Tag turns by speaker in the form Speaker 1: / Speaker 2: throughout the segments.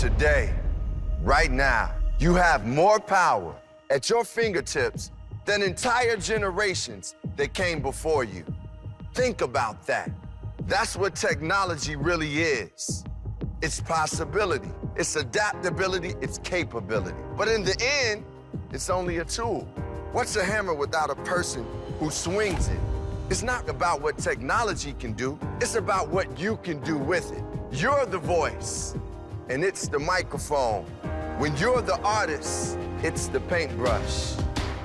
Speaker 1: Today, right now, you have more power at your fingertips than entire generations that came before you. Think about that. That's what technology really is. It's possibility, it's adaptability, it's capability. But in the end, it's only a tool. What's a hammer without a person who swings it? It's not about what technology can do, it's about what you can do with it. You're the voice, and it's the microphone. When you're the artist, it's the paintbrush.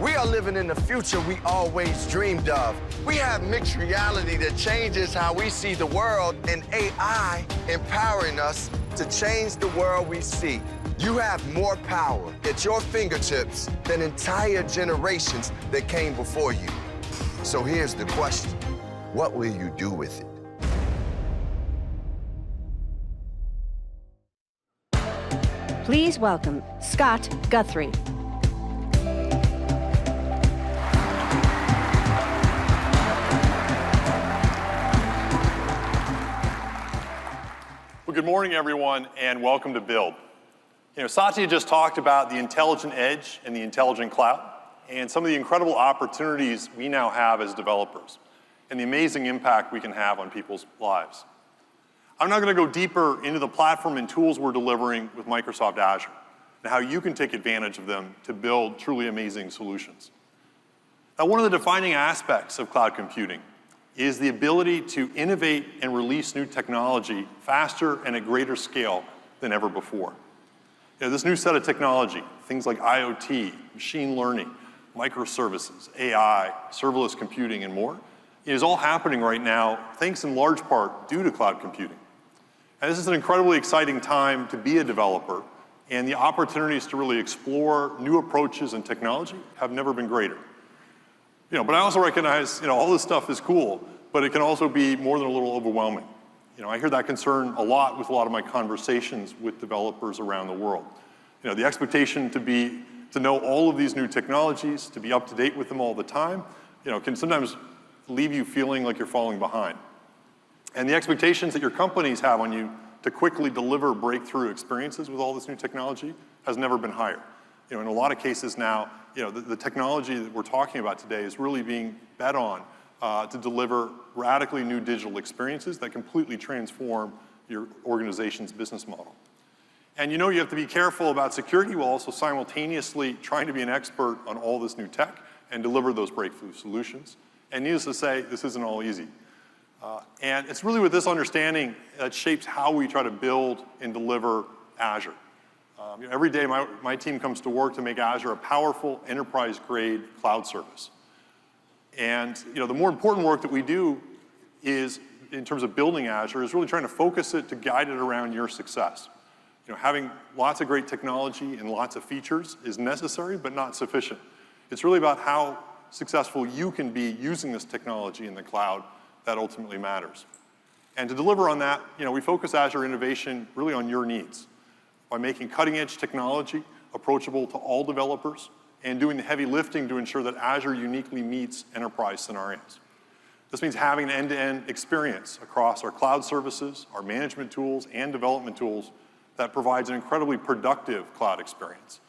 Speaker 1: We are living in the future we always dreamed of. We have mixed reality that changes how we see the world, and AI empowering us to change the world we see. You have more power at your fingertips than entire generations that came before you. So here's the question: what will you do with it?
Speaker 2: Please welcome Scott Guthrie.
Speaker 3: Well, good morning, everyone, and welcome to Build. Satya just talked about the intelligent edge and the intelligent cloud, and some of the incredible opportunities we now have as developers, and the amazing impact we can have on people's lives. I'm now going to go deeper into the platform and tools we're delivering with Microsoft Azure, and how you can take advantage of them to build truly amazing solutions. Now, one of the defining aspects of cloud computing is the ability to innovate and release new technology faster and at greater scale than ever before. This new set of technology, things like IoT, machine learning, microservices, AI, serverless computing, and more, is all happening right now, thanks in large part due to cloud computing. And this is an incredibly exciting time to be a developer, and the opportunities to really explore new approaches and technology have never been greater. But I also recognize, all this stuff is cool, but it can also be more than a little overwhelming. I hear that concern a lot with a lot of my conversations with developers around the world. The expectation to know all of these new technologies, to be up to date with them all the time, can sometimes leave you feeling like you're falling behind. And the expectations that your companies have on you to quickly deliver breakthrough experiences with all this new technology has never been higher. In a lot of cases now, the technology that we're talking about today is really being bet on to deliver radically new digital experiences that completely transform your organization's business model. And you have to be careful about security while also simultaneously trying to be an expert on all this new tech and deliver those breakthrough solutions. And needless to say, this isn't all easy. And it's really with this understanding that shapes how we try to build and deliver Azure. Every day my team comes to work to make Azure a powerful enterprise-grade cloud service. And the more important work that we do is, in terms of building Azure, is really trying to focus it to guide it around your success. Having lots of great technology and lots of features is necessary, but not sufficient. It's really about how successful you can be using this technology in the cloud that ultimately matters. And to deliver on that, we focus Azure innovation really on your needs by making cutting-edge technology approachable to all developers and doing the heavy lifting to ensure that Azure uniquely meets enterprise scenarios. This means having an end-to-end experience across our cloud services, our management tools, and development tools that provides an incredibly productive cloud experience.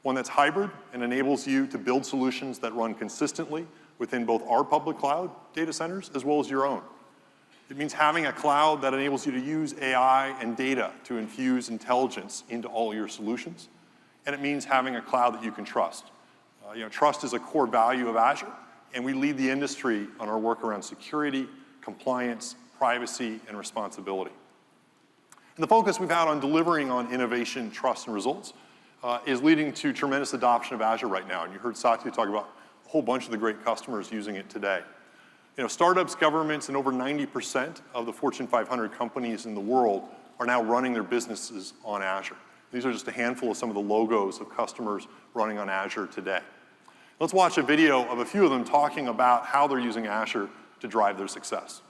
Speaker 3: One that's hybrid and enables you to build solutions that run consistently within both our public cloud data centers as well as your own. It means having a cloud that enables you to use AI and data to infuse intelligence into all your solutions. And it means having a cloud that you can trust. Trust is a core value of Azure, and we lead the industry on our work around security, compliance, privacy, and responsibility. And the focus we've had on delivering on innovation, trust, and results is leading to tremendous adoption of Azure right now. And you heard Satya talk about a whole bunch of the great customers using it today. Startups, governments, and over 90% of the Fortune 500 companies in the world are now running their businesses on Azure. These are just a handful of some of the logos of customers running on Azure today. Let's watch a video of a few of them talking about how they're using Azure to drive their success.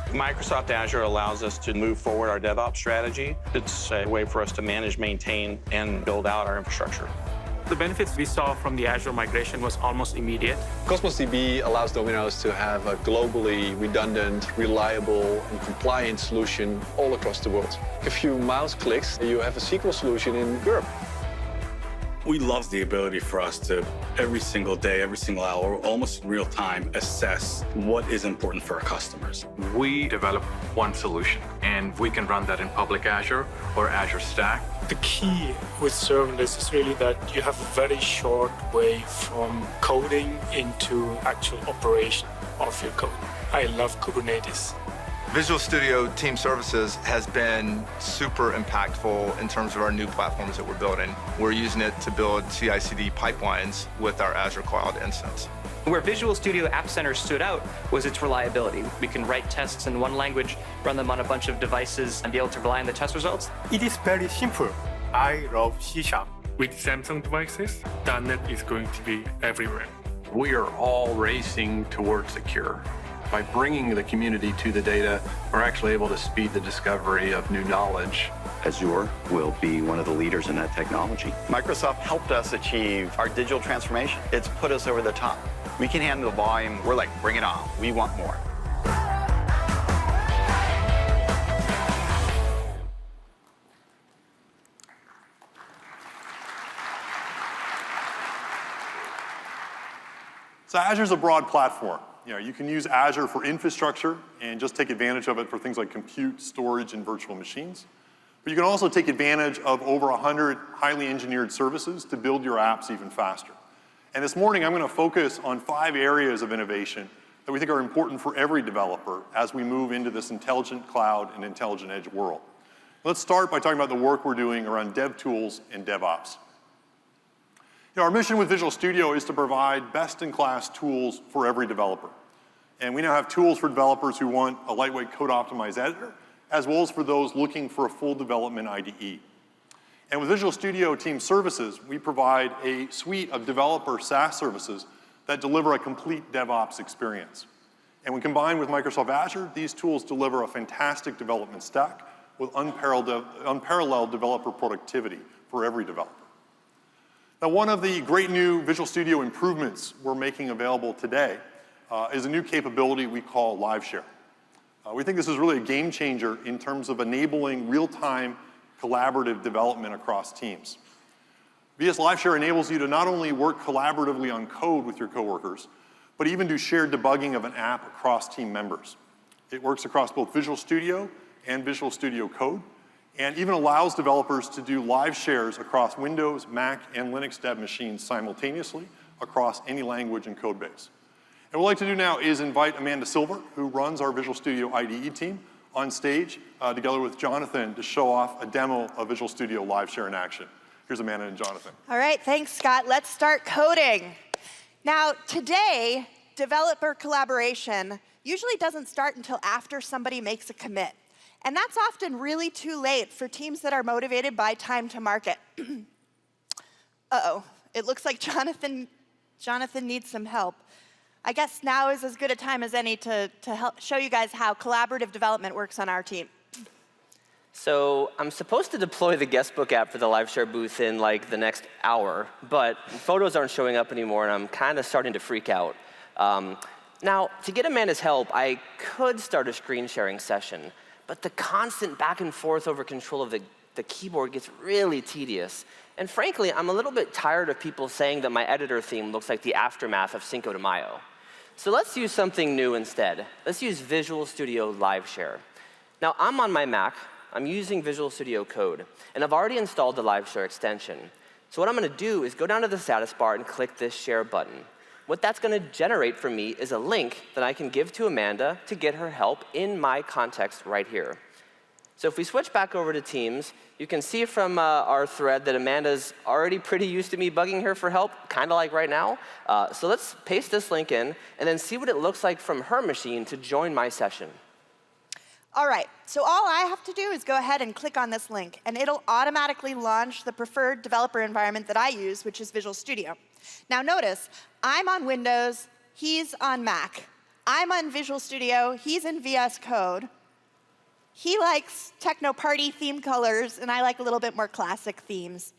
Speaker 4: Microsoft Azure allows us to move forward our DevOps strategy. It's a way for us to manage, maintain, and build out our infrastructure.
Speaker 5: The benefits we saw from the Azure migration was almost immediate.
Speaker 6: Cosmos DB allows Domino's to have a globally redundant, reliable, and compliant solution all across the world. A few mouse clicks, you have a SQL solution in Europe.
Speaker 7: We love the ability for us to, every single day, every single hour, almost in real time, assess what is important for our customers.
Speaker 8: We develop one solution, and we can run that in public Azure or Azure Stack.
Speaker 5: The key with serverless is really that you have a very short way from coding into actual operation of your code. I love Kubernetes.
Speaker 9: Visual Studio Team Services has been super impactful in terms of our new platforms that we're building. We're using it to build CI/CD pipelines with our Azure Cloud instance.
Speaker 10: Where Visual Studio App Center stood out was its reliability. We can write tests in one language, run them on a bunch of devices, and be able to rely on the test results.
Speaker 5: It is very simple. I love C#. With Samsung devices, .NET is going to be everywhere.
Speaker 8: We are all racing towards secure. By bringing the community to the data, we're actually able to speed the discovery of new knowledge.
Speaker 11: Azure will be one of the leaders in that technology. Microsoft helped us achieve our digital transformation. It's put us over the top. We can handle the volume. We're like, bring it on. We want more.
Speaker 3: So Azure's a broad platform. You can use Azure for infrastructure and just take advantage of it for things like compute, storage, and virtual machines. But you can also take advantage of over 100 highly engineered services to build your apps even faster. And this morning, I'm going to focus on 5 areas of innovation that we think are important for every developer as we move into this intelligent cloud and intelligent edge world. Let's start by talking about the work we're doing around dev tools and DevOps. Our mission with Visual Studio is to provide best-in-class tools for every developer. And we now have tools for developers who want a lightweight code-optimized editor, as well as for those looking for a full development IDE. And with Visual Studio Team Services, we provide a suite of developer SaaS services that deliver a complete DevOps experience. And when combined with Microsoft Azure, these tools deliver a fantastic development stack with unparalleled developer productivity for every developer. Now, one of the great new Visual Studio improvements we're making available today is a new capability we call Live Share. We think this is really a game changer in terms of enabling real-time collaborative development across teams. VS Live Share enables you to not only work collaboratively on code with your coworkers, but even do shared debugging of an app across team members. It works across both Visual Studio and Visual Studio Code, and even allows developers to do live shares across Windows, Mac, and Linux dev machines simultaneously across any language and code base. And what I'd like to do now is invite Amanda Silver, who runs our Visual Studio IDE team, on stage together with Jonathan to show off a demo of Visual Studio Live Share in action. Here's Amanda and Jonathan.
Speaker 12: All right, thanks, Scott. Let's start coding. Now, today, developer collaboration usually doesn't start until after somebody makes a commit. And that's often really too late for teams that are motivated by time to market. Uh-oh, it looks like Jonathan needs some help. I guess now is as good a time as any to help show you guys how collaborative development works on our team.
Speaker 13: So I'm supposed to deploy the guestbook app for the live share booth in like the next hour, but photos aren't showing up anymore, and I'm kind of starting to freak out. Now, to get Amanda's help, I could start a screen sharing session, but the constant back and forth over control of the keyboard gets really tedious. And frankly, I'm a little bit tired of people saying that my editor theme looks like the aftermath of Cinco de Mayo. So let's use something new instead. Let's use Visual Studio Live Share. Now, I'm on my Mac. I'm using Visual Studio Code, and I've already installed the Live Share extension. So what I'm going to do is go down to the status bar and click this Share button. What that's going to generate for me is a link that I can give to Amanda to get her help in my context right here. So if we switch back over to Teams, you can see from our thread that Amanda's already pretty used to me bugging her for help, kind of like right now. So let's paste this link in and then see what it looks like from her machine to join my session.
Speaker 12: All right, so all I have to do is go ahead and click on this link, and it'll automatically launch the preferred developer environment that I use, which is Visual Studio. Now notice, I'm on Windows, he's on Mac. I'm on Visual Studio, he's in VS Code. He likes techno party theme colors, and I like a little bit more classic themes.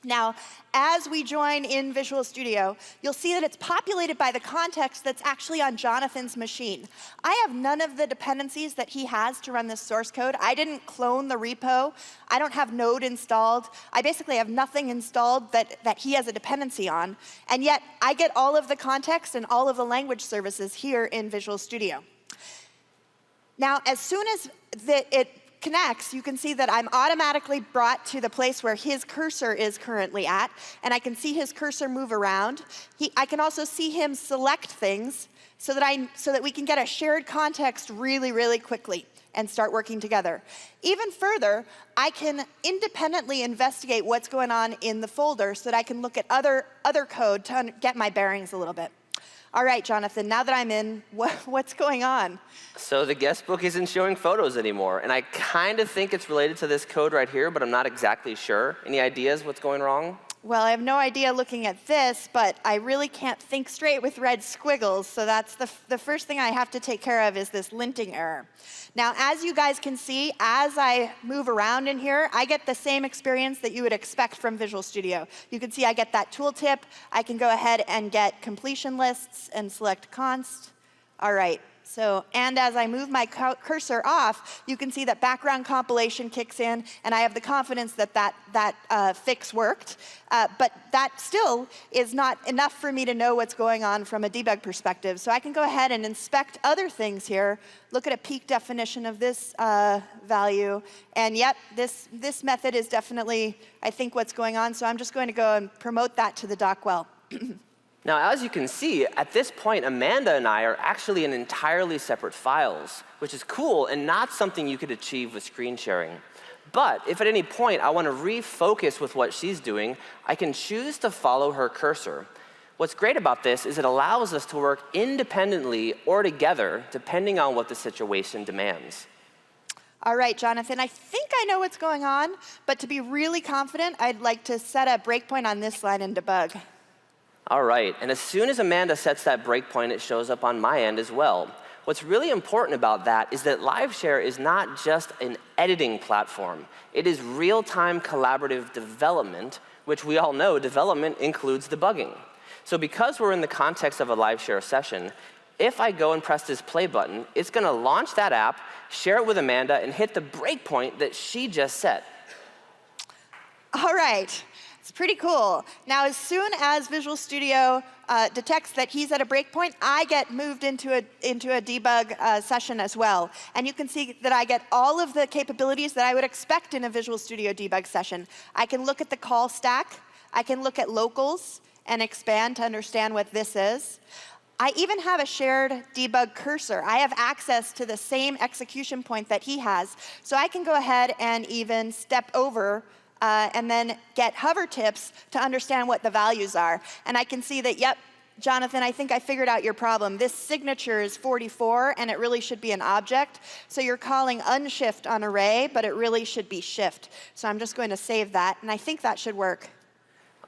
Speaker 12: Now, as we join in Visual Studio, you'll see that it's populated by the context that's actually on Jonathan's machine. I have none of the dependencies that he has to run this source code. I didn't clone the repo. I don't have Node installed. I basically have nothing installed that he has a dependency on. And yet, I get all of the context and all of the language services here in Visual Studio. Now, as soon as it connects, you can see that I'm automatically brought to the place where his cursor is currently at, and I can see his cursor move around. I can also see him select things so that we can get a shared context really, really quickly and start working together. Even further, I can independently investigate what's going on in the folder so that I can look at other code to get my bearings a little bit. All right, Jonathan, now that I'm in, what's going on?
Speaker 13: So the guest book isn't showing photos anymore, and I kind of think it's related to this code right here, but I'm not exactly sure. Any ideas what's going wrong?
Speaker 12: Well, I have no idea looking at this, but I really can't think straight with red squiggles, so that's the first thing I have to take care of is this linting error. Now, as you guys can see, as I move around in here, I get the same experience that you would expect from Visual Studio. You can see I get that tooltip. I can go ahead and get completion lists and select const. All right. So, and as I move my cursor off, you can see that background compilation kicks in, and I have the confidence that that fix worked. But that still is not enough for me to know what's going on from a debug perspective. So I can go ahead and inspect other things here, look at a peak definition of this value, and yep, this method is definitely, I think, what's going on. So I'm just going to go and promote that to the doc well.
Speaker 13: Now, as you can see, at this point, Amanda and I are actually in entirely separate files, which is cool and not something you could achieve with screen sharing. But if at any point I want to refocus with what she's doing, I can choose to follow her cursor. What's great about this is it allows us to work independently or together, depending on what the situation demands.
Speaker 12: All right, Jonathan, I think I know what's going on, but to be really confident, I'd like to set a breakpoint on this line and debug.
Speaker 13: All right, and as soon as Amanda sets that breakpoint, it shows up on my end as well. What's really important about that is that LiveShare is not just an editing platform. It is real-time collaborative development, which we all know development includes debugging. So because we're in the context of a LiveShare session, if I go and press this play button, it's going to launch that app, share it with Amanda, and hit the breakpoint that she just set.
Speaker 12: All right. It's pretty cool. Now, as soon as Visual Studio detects that he's at a breakpoint, I get moved into a debug session as well. And you can see that I get all of the capabilities that I would expect in a Visual Studio debug session. I can look at the call stack. I can look at locals and expand to understand what this is. I even have a shared debug cursor. I have access to the same execution point that he has. So I can go ahead and even step over and then get hover tips to understand what the values are. And I can see that, yep, Jonathan, I think I figured out your problem. This signature is 44, and it really should be an object. So you're calling unshift on array, but it really should be shift. So I'm just going to save that, and I think that should work.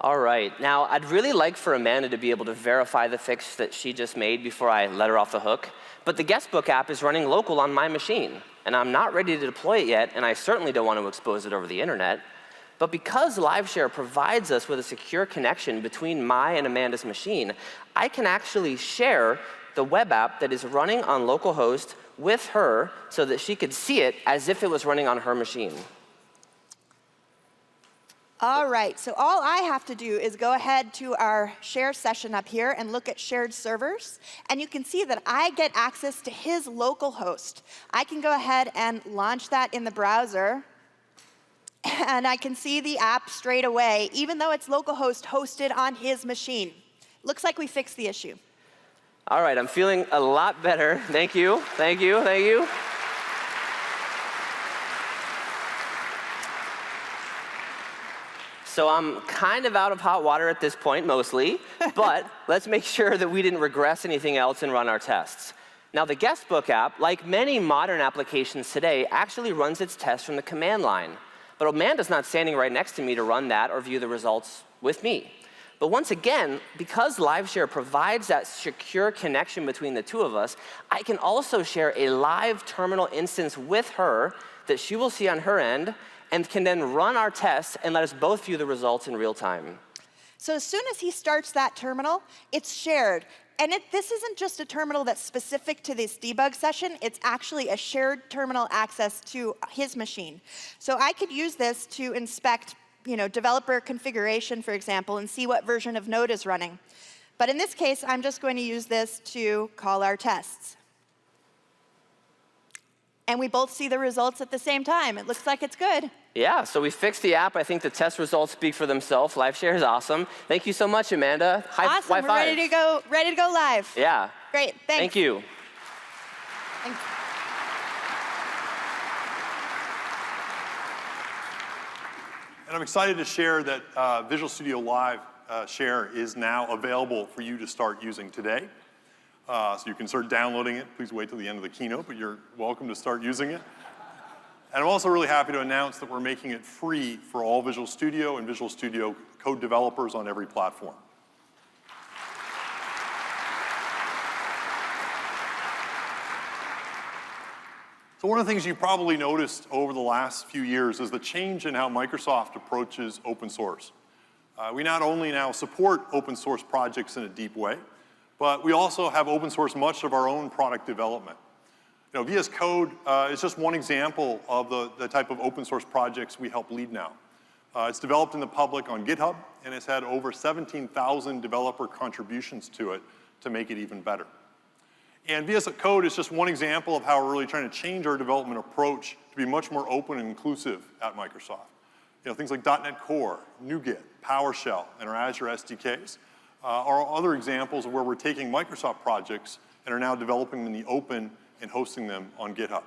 Speaker 13: All right. Now, I'd really like for Amanda to be able to verify the fix that she just made before I let her off the hook. But the Guestbook app is running local on my machine, and I'm not ready to deploy it yet, and I certainly don't want to expose it over the internet. But because LiveShare provides us with a secure connection between my and Amanda's machine, I can actually share the web app that is running on localhost with her so that she could see it as if it was running on her machine.
Speaker 12: All right, so all I have to do is go ahead to our share session up here and look at shared servers. And you can see that I get access to his local host. I can go ahead and launch that in the browser. And I can see the app straight away, even though it's localhost hosted on his machine. Looks like we fixed the issue.
Speaker 13: All right, I'm feeling a lot better. Thank you, thank you, thank you. So I'm kind of out of hot water at this point, mostly, but let's make sure that we didn't regress anything else and run our tests. Now, the Guestbook app, like many modern applications today, actually runs its tests from the command line. But Amanda's not standing right next to me to run that or view the results with me. But once again, because LiveShare provides that secure connection between the two of us, I can also share a live terminal instance with her that she will see on her end, and can then run our tests and let us both view the results in real time.
Speaker 12: So as soon as he starts that terminal, it's shared. And this isn't just a terminal that's specific to this debug session, it's actually a shared terminal access to his machine. So I could use this to inspect developer configuration, for example, and see what version of Node is running. But in this case, I'm just going to use this to call our tests. And we both see the results at the same time. It looks like it's good.
Speaker 13: Yeah, so we fixed the app. I think the test results speak for themselves. Live share is awesome. Thank you so much, Amanda.
Speaker 12: Awesome,
Speaker 13: High
Speaker 12: we're
Speaker 13: five.
Speaker 12: ready to go live.
Speaker 13: Yeah.
Speaker 12: Great, thanks.
Speaker 13: Thank you.
Speaker 12: Thanks.
Speaker 3: And I'm excited to share that Visual Studio Live Share is now available for you to start using today. So you can start downloading it. Please wait till the end of the keynote, but you're welcome to start using it. And I'm also really happy to announce that we're making it free for all Visual Studio and Visual Studio Code developers on every platform. So one of the things you probably noticed over the last few years is the change in how Microsoft approaches open source. We not only now support open source projects in a deep way, but we also have open source much of our own product development. VS Code is just one example of the type of open source projects we help lead now. It's developed in the public on GitHub, and it's had over 17,000 developer contributions to it to make it even better. And VS Code is just one example of how we're really trying to change our development approach to be much more open and inclusive at Microsoft. Things like .NET Core, NuGet, PowerShell, and our Azure SDKs are other examples of where we're taking Microsoft projects and are now developing them in the open and hosting them on GitHub.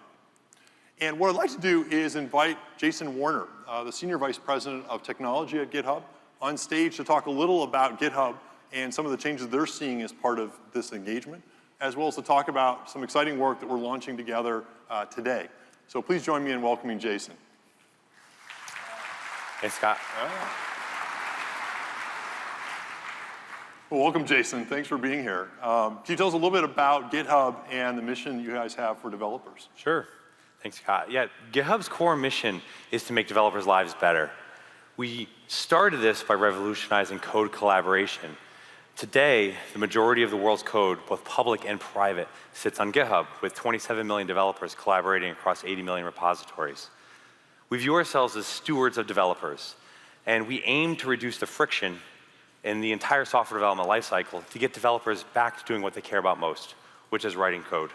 Speaker 3: And what I'd like to do is invite Jason Warner, the Senior Vice President of Technology at GitHub, on stage to talk a little about GitHub and some of the changes they're seeing as part of this engagement, as well as to talk about some exciting work that we're launching together today. So please join me in welcoming Jason.
Speaker 14: Hey, Scott.
Speaker 3: Well, welcome, Jason. Thanks for being here. Can you tell us a little bit about GitHub and the mission you guys have for developers?
Speaker 14: Sure. Thanks, Scott. Yeah, GitHub's core mission is to make developers' lives better. We started this by revolutionizing code collaboration. Today, the majority of the world's code, both public and private, sits on GitHub, with 27 million developers collaborating across 80 million repositories. We view ourselves as stewards of developers, and we aim to reduce the friction in the entire software development lifecycle to get developers back to doing what they care about most, which is writing code.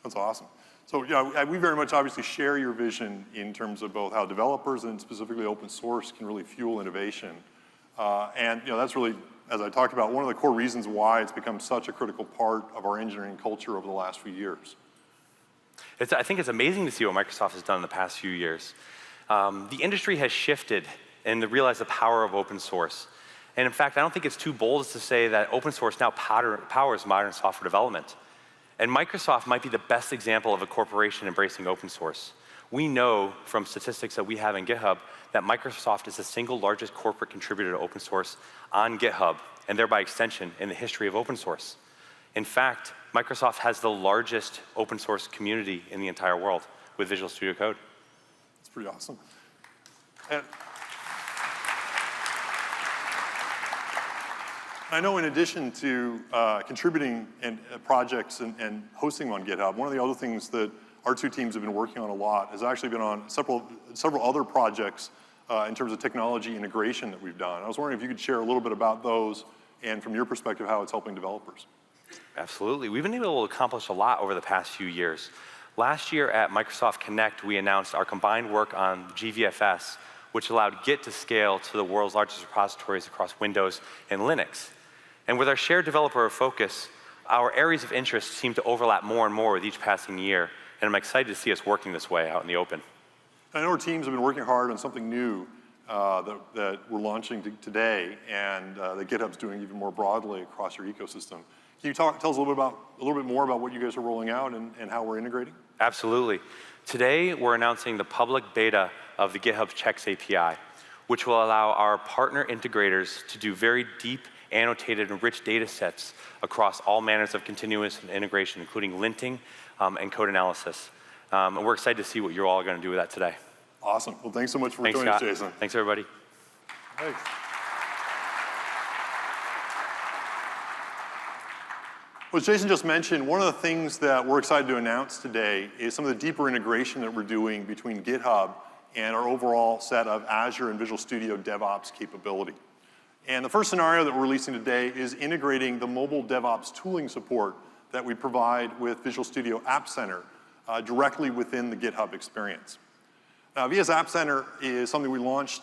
Speaker 3: That's awesome. So we very much obviously share your vision in terms of both how developers and specifically open source can really fuel innovation. And that's really, as I talked about, one of the core reasons why it's become such a critical part of our engineering culture over the last few years.
Speaker 14: I think it's amazing to see what Microsoft has done in the past few years. The industry has shifted and to realize the power of open source. And in fact, I don't think it's too bold to say that open source now powers modern software development. And Microsoft might be the best example of a corporation embracing open source. We know from statistics that we have in GitHub that Microsoft is the single largest corporate contributor to open source on GitHub, and thereby extension in the history of open source. In fact, Microsoft has the largest open source community in the entire world with Visual Studio Code.
Speaker 3: That's pretty awesome. And I know in addition to contributing and projects and hosting on GitHub, one of the other things that our two teams have been working on a lot has actually been on several other projects in terms of technology integration that we've done. I was wondering if you could share a little bit about those and from your perspective how it's helping developers.
Speaker 14: Absolutely. We've been able to accomplish a lot over the past few years. Last year at Microsoft Connect, we announced our combined work on GVFS, which allowed Git to scale to the world's largest repositories across Windows and Linux. And with our shared developer focus, our areas of interest seem to overlap more and more with each passing year, and I'm excited to see us working this way out in the open.
Speaker 3: I know our teams have been working hard on something new that we're launching today, and that GitHub's doing even more broadly across your ecosystem. Can you tell us a little bit more about what you guys are rolling out and how we're integrating?
Speaker 14: Absolutely. Today, we're announcing the public beta of the GitHub Checks API, which will allow our partner integrators to do very deep, annotated, and rich data sets across all manners of continuous integration, including linting and code analysis. And we're excited to see what you're all going to do with that today.
Speaker 3: Awesome. Well, thanks so much for
Speaker 14: Thanks,
Speaker 3: joining us,
Speaker 14: Scott.
Speaker 3: Jason.
Speaker 14: Thanks, everybody.
Speaker 3: Thanks. Well, as Jason just mentioned, one of the things that we're excited to announce today is some of the deeper integration that we're doing between GitHub and our overall set of Azure and Visual Studio DevOps capability. And the first scenario that we're releasing today is integrating the mobile DevOps tooling support that we provide with Visual Studio App Center directly within the GitHub experience. Now, VS App Center is something we launched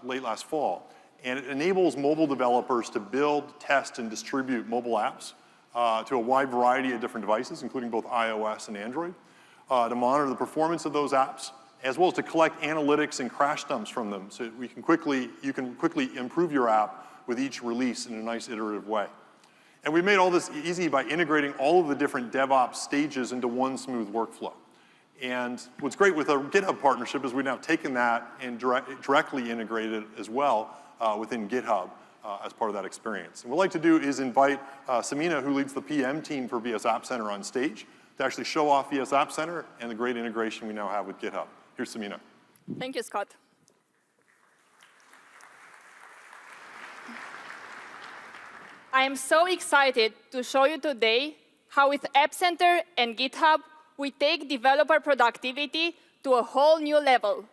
Speaker 3: late last fall, and it enables mobile developers to build, test, and distribute mobile apps to a wide variety of different devices, including both iOS and Android, to monitor the performance of those apps, as well as to collect analytics and crash dumps from them so you can quickly improve your app with each release in a nice iterative way. And we made all this easy by integrating all of the different DevOps stages into one smooth workflow. And what's great with our GitHub partnership is we've now taken that and directly integrated it as well within GitHub as part of that experience. And what we'd like to do is invite Samina, who leads the PM team for VS App Center, on stage to actually show off VS App Center and the great integration we now have with GitHub. Here's Samina.
Speaker 15: Thank you, Scott. I am so excited to show you today how with App Center and GitHub, we take developer productivity to a whole new level.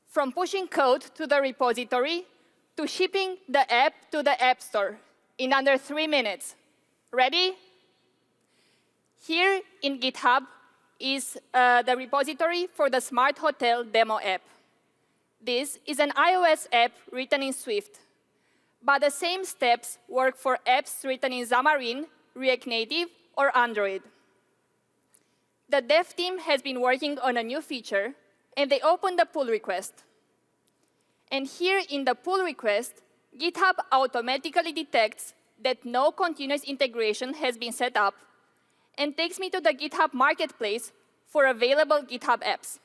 Speaker 15: From pushing code to the repository to shipping the app to the App Store in under 3 minutes. Ready? Here in GitHub is the repository for the Smart Hotel demo app. This is an iOS app written in Swift, but the same steps work for apps written in Xamarin, React Native, or Android. The dev team has been working on a new feature, and they opened a pull request. And here in the pull request, GitHub automatically detects that no continuous integration has been set up and takes me to the GitHub marketplace for available GitHub apps.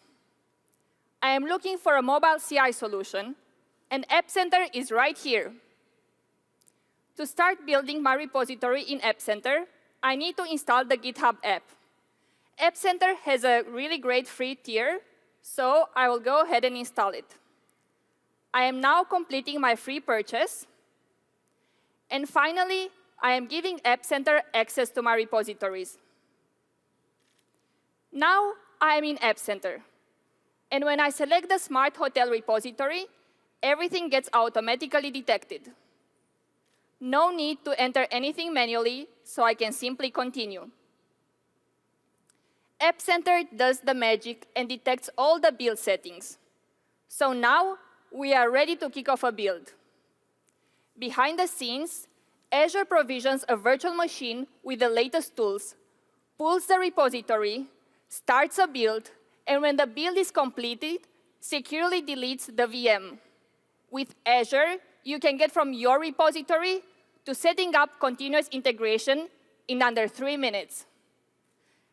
Speaker 15: I am looking for a mobile CI solution, and App Center is right here. To start building my repository in App Center, I need to install the GitHub app. App Center has a really great free tier, so I will go ahead and install it. I am now completing my free purchase. And finally, I am giving App Center access to my repositories. Now I am in App Center. And when I select the Smart Hotel repository, everything gets automatically detected. No need to enter anything manually, so I can simply continue. App Center does the magic and detects all the build settings. So now we are ready to kick off a build. Behind the scenes, Azure provisions a virtual machine with the latest tools, pulls the repository, starts a build, and when the build is completed, securely deletes the VM. With Azure, you can get from your repository to setting up continuous integration in under 3 minutes.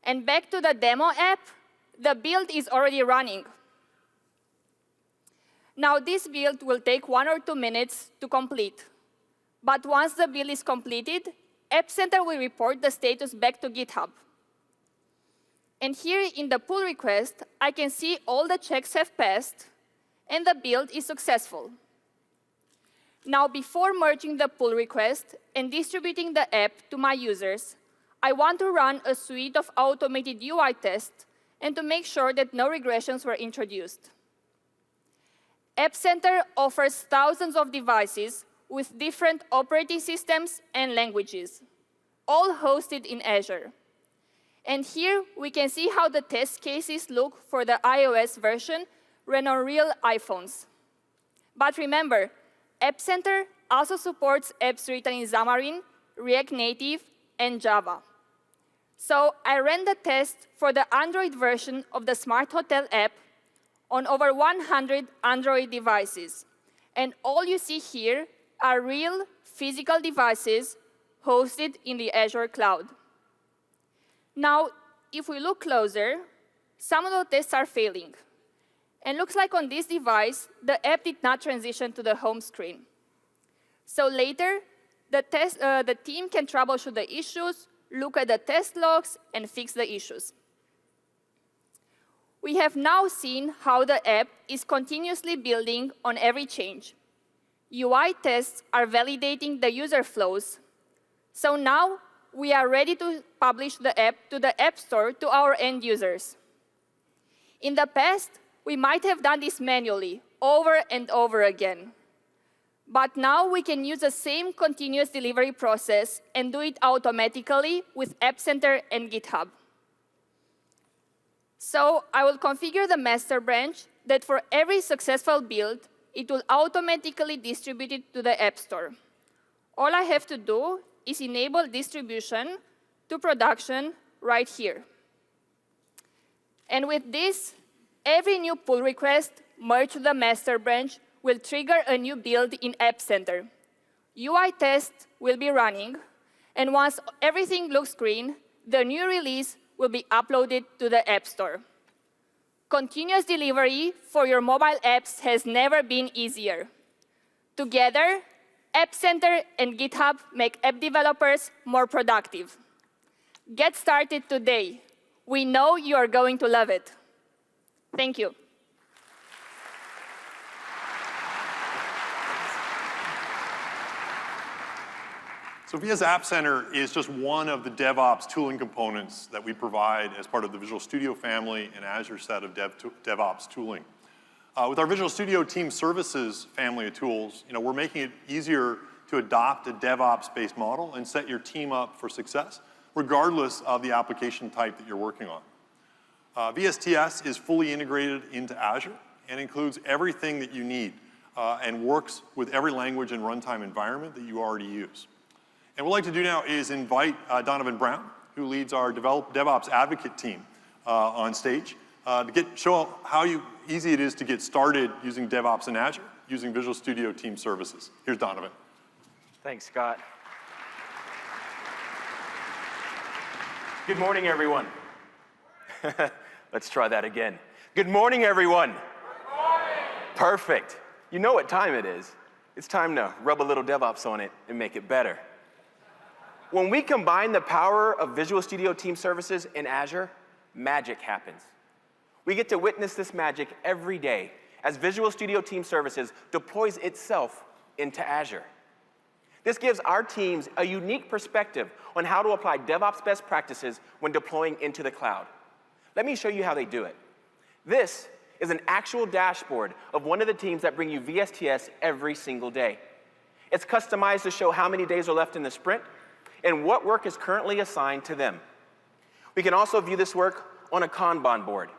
Speaker 15: And back to the demo app, the build is already running. Now, this build will take 1 or 2 minutes to complete. But once the build is completed, App Center will report the status back to GitHub. And here in the pull request, I can see all the checks have passed, and the build is successful. Now, before merging the pull request and distributing the app to my users, I want to run a suite of automated UI tests and to make sure that no regressions were introduced. App Center offers thousands of devices with different operating systems and languages, all hosted in Azure. And here we can see how the test cases look for the iOS version run on real iPhones. But remember, App Center also supports apps written in Xamarin, React Native, and Java. So I ran the test for the Android version of the Smart Hotel app on over 100 Android devices. And all you see here are real physical devices hosted in the Azure cloud. Now, if we look closer, some of the tests are failing. And looks like on this device, the app did not transition to the home screen. So later, the team can troubleshoot the issues, look at the test logs, and fix the issues. We have now seen how the app is continuously building on every change. UI tests are validating the user flows. So now we are ready to publish the app to the App Store to our end users. In the past, we might have done this manually, over and over again. But now we can use the same continuous delivery process and do it automatically with App Center and GitHub. So I will configure the master branch that for every successful build, it will automatically distribute it to the App Store. All I have to do is enable distribution to production right here. And with this, every new pull request merged to the master branch will trigger a new build in App Center. UI tests will be running, and once everything looks green, the new release will be uploaded to the App Store. Continuous delivery for your mobile apps has never been easier. Together, App Center and GitHub make app developers more productive. Get started today. We know you are going to love it. Thank you.
Speaker 3: So VS App Center is just one of the DevOps tooling components that we provide as part of the Visual Studio family and Azure set of DevOps tooling. With our Visual Studio Team Services family of tools, we're making it easier to adopt a DevOps-based model and set your team up for success, regardless of the application type that you're working on. VSTS is fully integrated into Azure and includes everything that you need and works with every language and runtime environment that you already use. And what I'd like to do now is invite Donovan Brown, who leads our DevOps advocate team, on stage to show how easy it is to get started using DevOps in Azure, using Visual Studio Team Services. Here's Donovan.
Speaker 16: Thanks, Scott. Good morning, everyone. Let's try that again. Good morning, everyone. Good morning. Perfect. You know what time it is. It's time to rub a little DevOps on it and make it better. When we combine the power of Visual Studio Team Services in Azure, magic happens. We get to witness this magic every day as Visual Studio Team Services deploys itself into Azure. This gives our teams a unique perspective on how to apply DevOps best practices when deploying into the cloud. Let me show you how they do it. This is an actual dashboard of one of the teams that bring you VSTS every single day. It's customized to show how many days are left in the sprint and what work is currently assigned to them. We can also view this work on a Kanban board.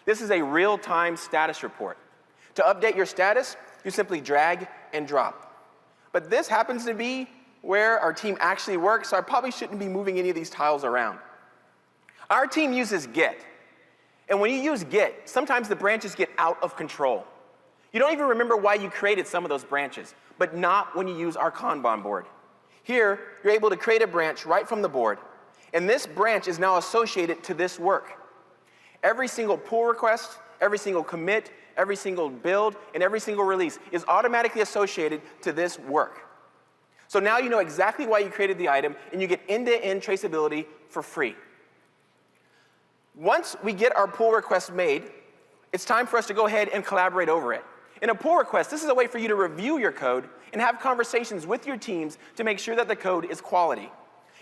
Speaker 16: This is a real-time status report. To update your status, you simply drag and drop. But this happens to be where our team actually works, so I probably shouldn't be moving any of these tiles around. Our team uses Git. And when you use Git, sometimes the branches get out of control. You don't even remember why you created some of those branches, but not when you use our Kanban board. Here, you're able to create a branch right from the board, and this branch is now associated to this work. Every single pull request, every single commit, every single build, and every single release is automatically associated to this work. So now you know exactly why you created the item, and you get end-to-end traceability for free. Once we get our pull request made, it's time for us to go ahead and collaborate over it. In a pull request, this is a way for you to review your code and have conversations with your teams to make sure that the code is quality.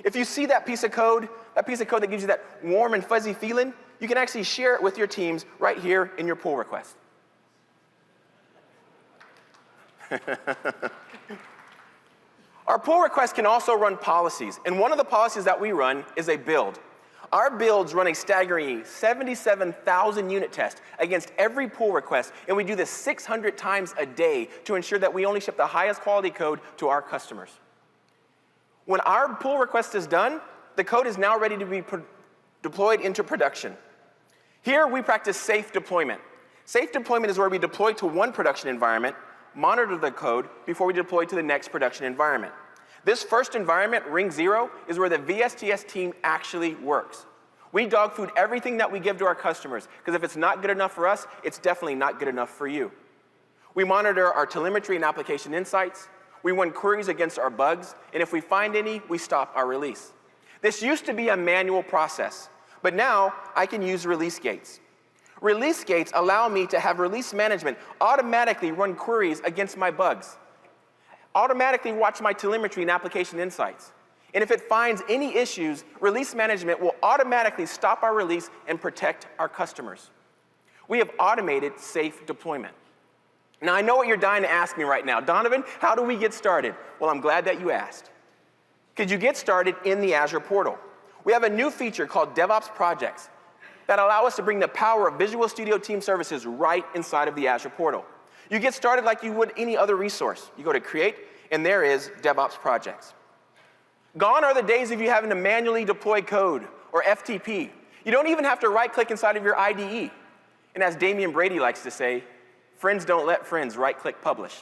Speaker 16: If you see that piece of code that gives you that warm and fuzzy feeling, you can actually share it with your teams right here in your pull request. Our pull request can also run policies, and one of the policies that we run is a build. Our builds run a staggering 77,000 unit test against every pull request, and we do this 600 times a day to ensure that we only ship the highest quality code to our customers. When our pull request is done, the code is now ready to be deployed into production. Here, we practice safe deployment. Safe deployment is where we deploy to one production environment, monitor the code before we deploy to the next production environment. This first environment, ring 0, is where the VSTS team actually works. We dog food everything that we give to our customers, because if it's not good enough for us, it's definitely not good enough for you. We monitor our telemetry and application insights. We run queries against our bugs, and if we find any, we stop our release. This used to be a manual process, but now I can use release gates. Release gates allow me to have release management automatically run queries against my bugs, automatically watch my telemetry and application insights. And if it finds any issues, release management will automatically stop our release and protect our customers. We have automated safe deployment. Now, I know what you're dying to ask me right now. Donovan, how do we get started? Well, I'm glad that you asked. Could you get started in the Azure portal? We have a new feature called Devops Projects that allow us to bring the power of Visual Studio Team Services right inside of the Azure portal. You get started like you would any other resource. You go to Create, and there is Devops Projects. Gone are the days of you having to manually deploy code or FTP. You don't even have to right-click inside of your IDE. And as Damian Brady likes to say, friends don't let friends right-click publish.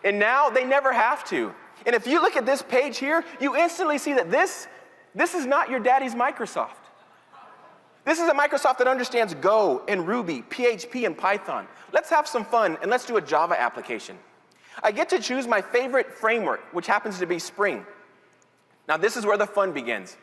Speaker 16: And now they never have to. And if you look at this page here, you instantly see that this is not your daddy's Microsoft. This is a Microsoft that understands Go and Ruby, PHP, and Python. Let's have some fun, and let's do a Java application. I get to choose my favorite framework, which happens to be Spring. Now, this is where the fun begins.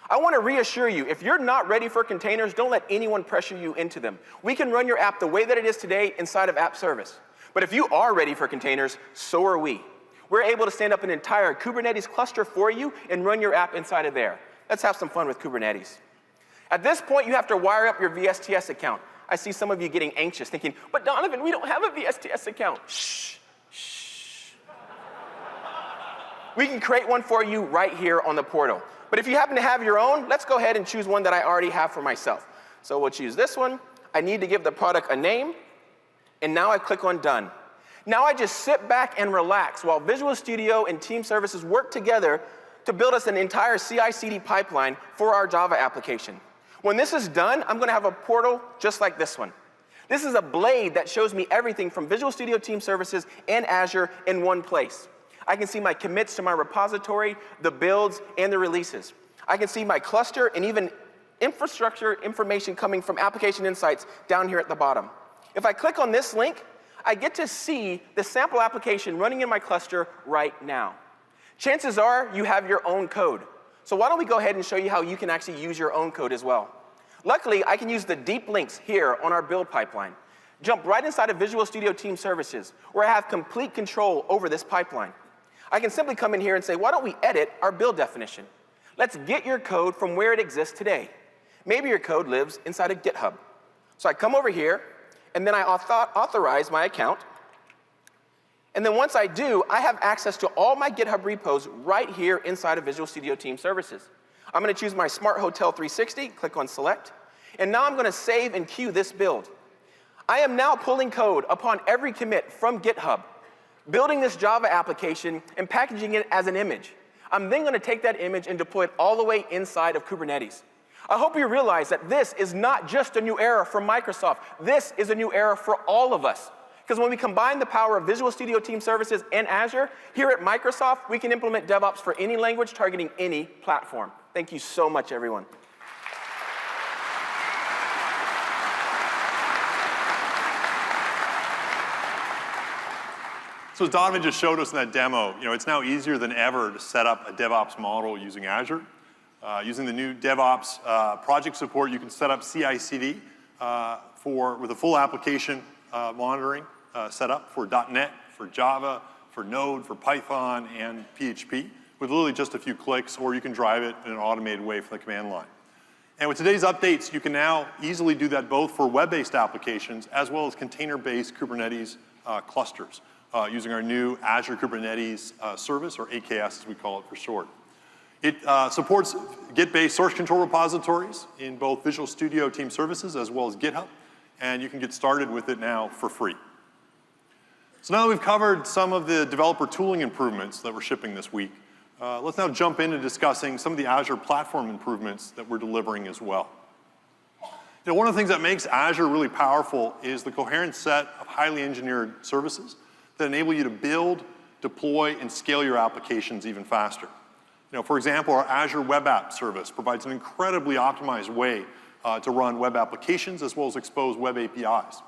Speaker 16: I want to reassure you, if you're not ready for containers, don't let anyone pressure you into them. We can run your app the way that it is today inside of App Service. But if you are ready for containers, so are we. We're able to stand up an entire Kubernetes cluster for you and run your app inside of there. Let's have some fun with Kubernetes. At this point, you have to wire up your VSTS account. I see some of you getting anxious, thinking, but Donovan, we don't have a VSTS account. Shh. We can create one for you right here on the portal. But if you happen to have your own, let's go ahead and choose one that I already have for myself. So we'll choose this one. I need to give the product a name. And now I click on Done. Now I just sit back and relax while Visual Studio and Team Services work together to build us an entire CI/CD pipeline for our Java application. When this is done, I'm going to have a portal just like this one. This is a blade that shows me everything from Visual Studio Team Services and Azure in one place. I can see my commits to my repository, the builds, and the releases. I can see my cluster and even infrastructure information coming from application insights down here at the bottom. If I click on this link, I get to see the sample application running in my cluster right now. Chances are you have your own code. So why don't we go ahead and show you how you can actually use your own code as well. Luckily, I can use the deep links here on our build pipeline. Jump right inside of Visual Studio Team Services, where I have complete control over this pipeline. I can simply come in here and say, why don't we edit our build definition? Let's get your code from where it exists today. Maybe your code lives inside of GitHub. So I come over here, and then I authorize my account. And then once I do, I have access to all my GitHub repos right here inside of Visual Studio Team Services. I'm going to choose my Smart Hotel 360, click on Select, and now I'm going to save and queue this build. I am now pulling code upon every commit from GitHub, building this Java application and packaging it as an image. I'm then going to take that image and deploy it all the way inside of Kubernetes. I hope you realize that this is not just a new era for Microsoft. This is a new era for all of us. Because when we combine the power of Visual Studio Team Services and Azure, here at Microsoft, we can implement DevOps for any language targeting any platform. Thank you so much, everyone.
Speaker 3: So as Donovan just showed us in that demo, it's now easier than ever to set up a DevOps model using Azure. Using the new DevOps project support, you can set up CI/CD with a full application monitoring set up for .NET, for Java, for Node, for Python, and PHP with literally just a few clicks, or you can drive it in an automated way from the command line. And with today's updates, you can now easily do that both for web-based applications as well as container-based Kubernetes clusters using our new Azure Kubernetes service, or AKS as we call it for short. It supports Git-based source control repositories in both Visual Studio Team Services as well as GitHub, and you can get started with it now for free. So now that we've covered some of the developer tooling improvements that we're shipping this week, let's now jump into discussing some of the Azure platform improvements that we're delivering as well. One of the things that makes Azure really powerful is the coherent set of highly engineered services that enable you to build, deploy, and scale your applications even faster. For example, our Azure Web App Service provides an incredibly optimized way to run web applications as well as expose web APIs.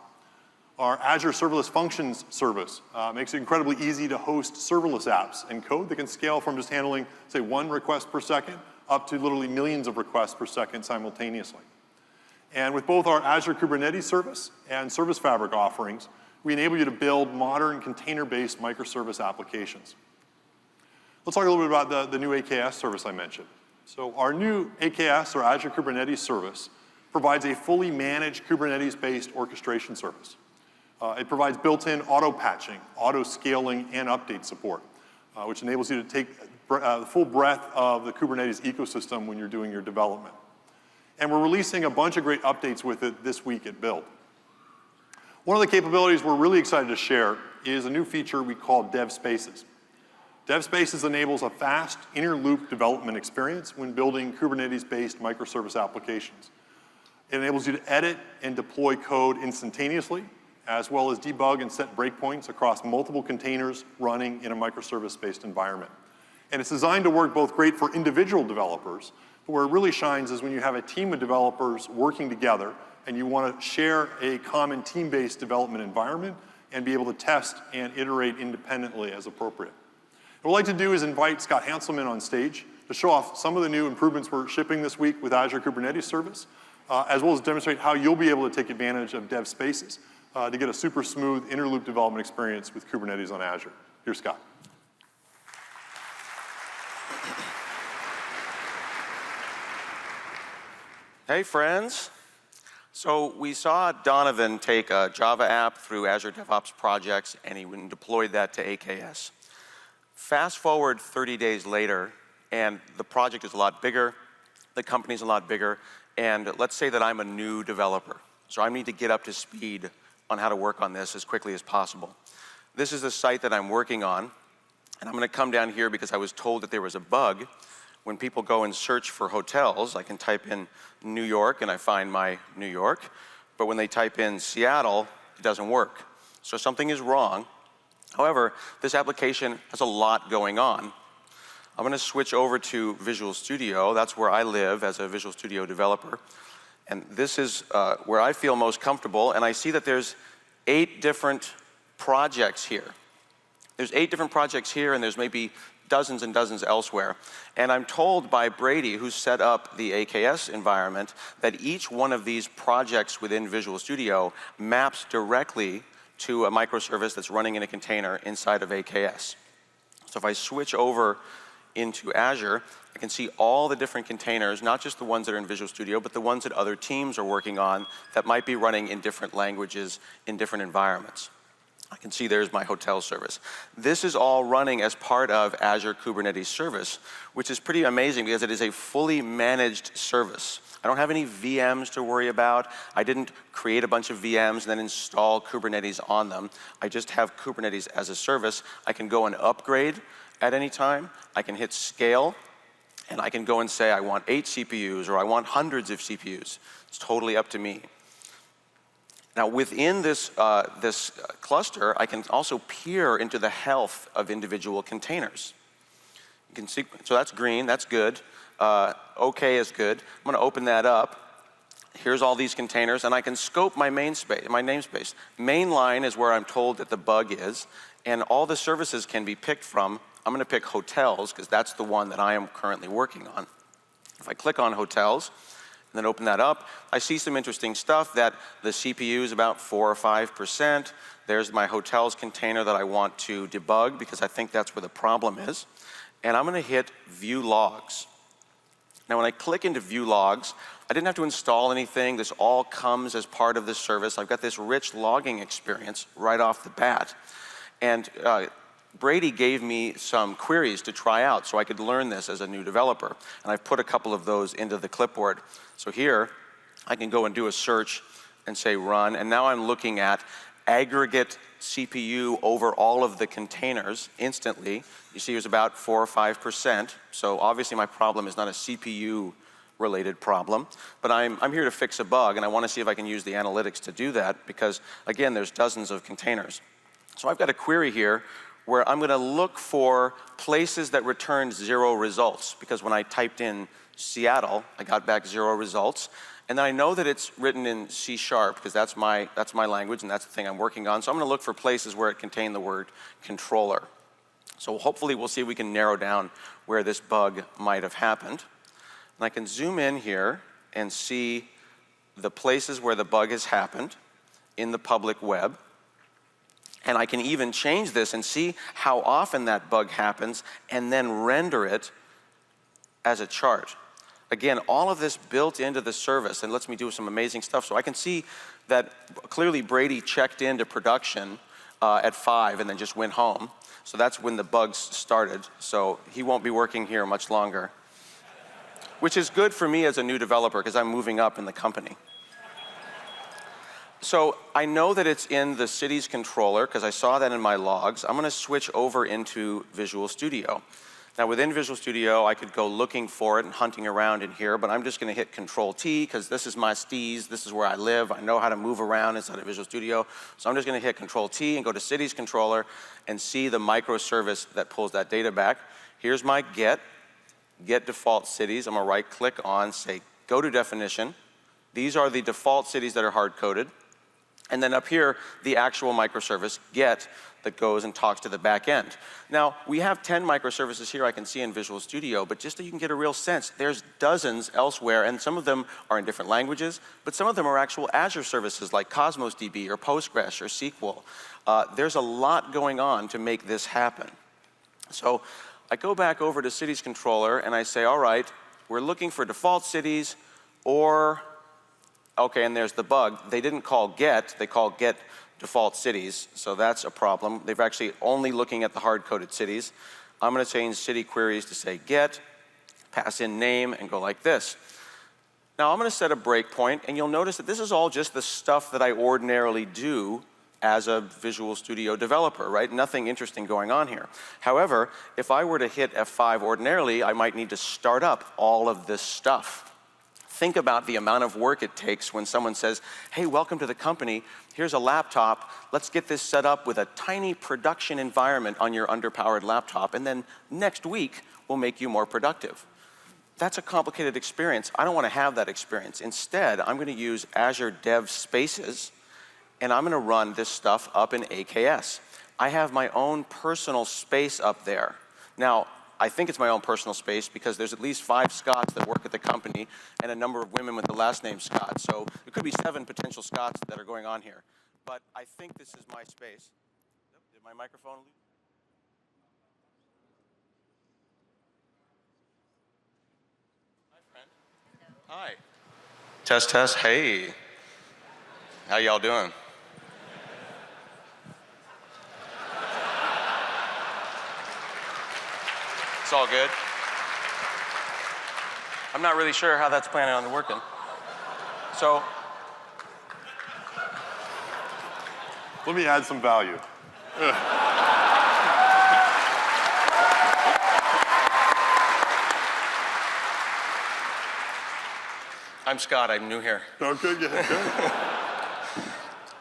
Speaker 3: Our Azure Serverless Functions service makes it incredibly easy to host serverless apps and code that can scale from just handling, say, 1 request per second up to literally millions of requests per second simultaneously. And with both our Azure Kubernetes service and Service Fabric offerings, we enable you to build modern container-based microservice applications. Let's talk a little bit about the new AKS service I mentioned. So our new AKS, or Azure Kubernetes service, provides a fully managed Kubernetes-based orchestration service. It provides built-in auto-patching, auto-scaling, and update support, which enables you to take the full breadth of the Kubernetes ecosystem when you're doing your development. And we're releasing a bunch of great updates with it this week at Build. One of the capabilities we're really excited to share is a new feature we call Dev Spaces. Dev Spaces enables a fast inner-loop development experience when building Kubernetes-based microservice applications. It enables you to edit and deploy code instantaneously, as well as debug and set breakpoints across multiple containers running in a microservice-based environment. And it's designed to work both great for individual developers, but where it really shines is when you have a team of developers working together and you want to share a common team-based development environment and be able to test and iterate independently as appropriate. What I'd like to do is invite Scott Hanselman on stage to show off some of the new improvements we're shipping this week with Azure Kubernetes Service, as well as demonstrate how you'll be able to take advantage of Dev Spaces to get a super smooth inner-loop development experience with Kubernetes on Azure. Here's Scott.
Speaker 17: Hey, friends. So we saw Donovan take a Java app through Azure Devops Projects, and he went and deployed that to AKS. Fast forward 30 days later, and the project is a lot bigger, the company's a lot bigger, and let's say that I'm a new developer. So I need to get up to speed on how to work on this as quickly as possible. This is the site that I'm working on, and I'm going to come down here because I was told that there was a bug. When people go and search for hotels, I can type in New York and I find my New York, but when they type in Seattle, it doesn't work. So something is wrong. However, this application has a lot going on. I'm going to switch over to Visual Studio. That's where I live as a Visual Studio developer. And this is where I feel most comfortable, and I see that there's 8 different projects here. There's 8 different projects here, and there's maybe dozens and dozens elsewhere. And I'm told by Brady, who set up the AKS environment, that each one of these projects within Visual Studio maps directly to a microservice that's running in a container inside of AKS. So if I switch over into Azure, I can see all the different containers, not just the ones that are in Visual Studio, but the ones that other teams are working on that might be running in different languages in different environments. I can see there's my hotel service. This is all running as part of Azure Kubernetes Service, which is pretty amazing because it is a fully managed service. I don't have any VMs to worry about. I didn't create a bunch of VMs and then install Kubernetes on them. I just have Kubernetes as a service. I can go and upgrade at any time. I can hit scale, and I can go and say I want 8 CPUs or I want hundreds of CPUs. It's totally up to me. Now, within this cluster, I can also peer into the health of individual containers. You can see, so that's green, that's good. OK is good. I'm going to open that up. Here's all these containers, and I can scope my namespace. Mainline is where I'm told that the bug is, and all the services can be picked from. I'm going to pick hotels, because that's the one that I am currently working on. If I click on hotels, and then open that up, I see some interesting stuff that the CPU is about 4 or 5%. There's my hotels container that I want to debug, because I think that's where the problem is. And I'm going to hit View Logs. Now, when I click into View Logs, I didn't have to install anything. This all comes as part of the service. I've got this rich logging experience right off the bat. And Brady gave me some queries to try out so I could learn this as a new developer. And I've put a couple of those into the clipboard. So here, I can go and do a search and say run. And now I'm looking at aggregate CPU over all of the containers instantly. You see it was about 4 or 5%. So obviously my problem is not a CPU related problem, but I'm here to fix a bug, and I want to see if I can use the analytics to do that because, again, there's dozens of containers. So I've got a query here where I'm going to look for places that return 0 results, because when I typed in Seattle, I got back 0 results. And then I know that it's written in C# because that's my language and that's the thing I'm working on. So I'm going to look for places where it contained the word controller. So hopefully we'll see if we can narrow down where this bug might have happened. And I can zoom in here and see the places where the bug has happened in the public web. And I can even change this and see how often that bug happens and then render it as a chart. Again, all of this built into the service and lets me do some amazing stuff. So I can see that clearly Brady checked into production at 5 and then just went home. So that's when the bugs started. So he won't be working here much longer, which is good for me as a new developer because I'm moving up in the company. So I know that it's in the cities controller because I saw that in my logs. I'm going to switch over into Visual Studio. Now within Visual Studio, I could go looking for it and hunting around in here, but I'm just going to hit Control-T because this is my steez, this is where I live. I know how to move around inside of Visual Studio. So I'm just going to hit Control-T and go to Cities Controller and see the microservice that pulls that data back. Here's my get default cities. I'm going to right-click on, say, go to definition. These are the default cities that are hard-coded. And then up here, the actual microservice, get, that goes and talks to the back end. Now, we have 10 microservices here I can see in Visual Studio, but just so you can get a real sense, there's dozens elsewhere, and some of them are in different languages, but some of them are actual Azure services like Cosmos DB or Postgres or SQL. There's a lot going on to make this happen. So I go back over to Cities Controller and I say, all right, we're looking for default cities or, okay, and there's the bug. They didn't call get, they call get default cities, so that's a problem. They've actually only looking at the hard-coded cities. I'm going to change city queries to say get, pass in name, and go like this. Now I'm going to set a breakpoint, and you'll notice that this is all just the stuff that I ordinarily do as a Visual Studio developer, right? Nothing interesting going on here. However, if I were to hit F5 ordinarily, I might need to start up all of this stuff. Think about the amount of work it takes when someone says, hey, welcome to the company, here's a laptop, let's get this set up with a tiny production environment on your underpowered laptop, and then next week we'll make you more productive. That's a complicated experience. I don't want to have that experience. Instead, I'm going to use Azure Dev Spaces, and I'm going to run this stuff up in AKS. I have my own personal space up there. Now, I think it's my own personal space because there's at least 5 Scotts that work at the company and a number of women with the last name Scott. So there could be 7 potential Scotts that are going on here. But I think this is my space. Did my microphone leave? Hi, friend. Hi. Test, test. Hey. How y'all doing? It's all good. I'm not really sure how that's planning on working. So,
Speaker 3: let me add some value.
Speaker 17: I'm Scott, I'm new here.
Speaker 3: Okay, good.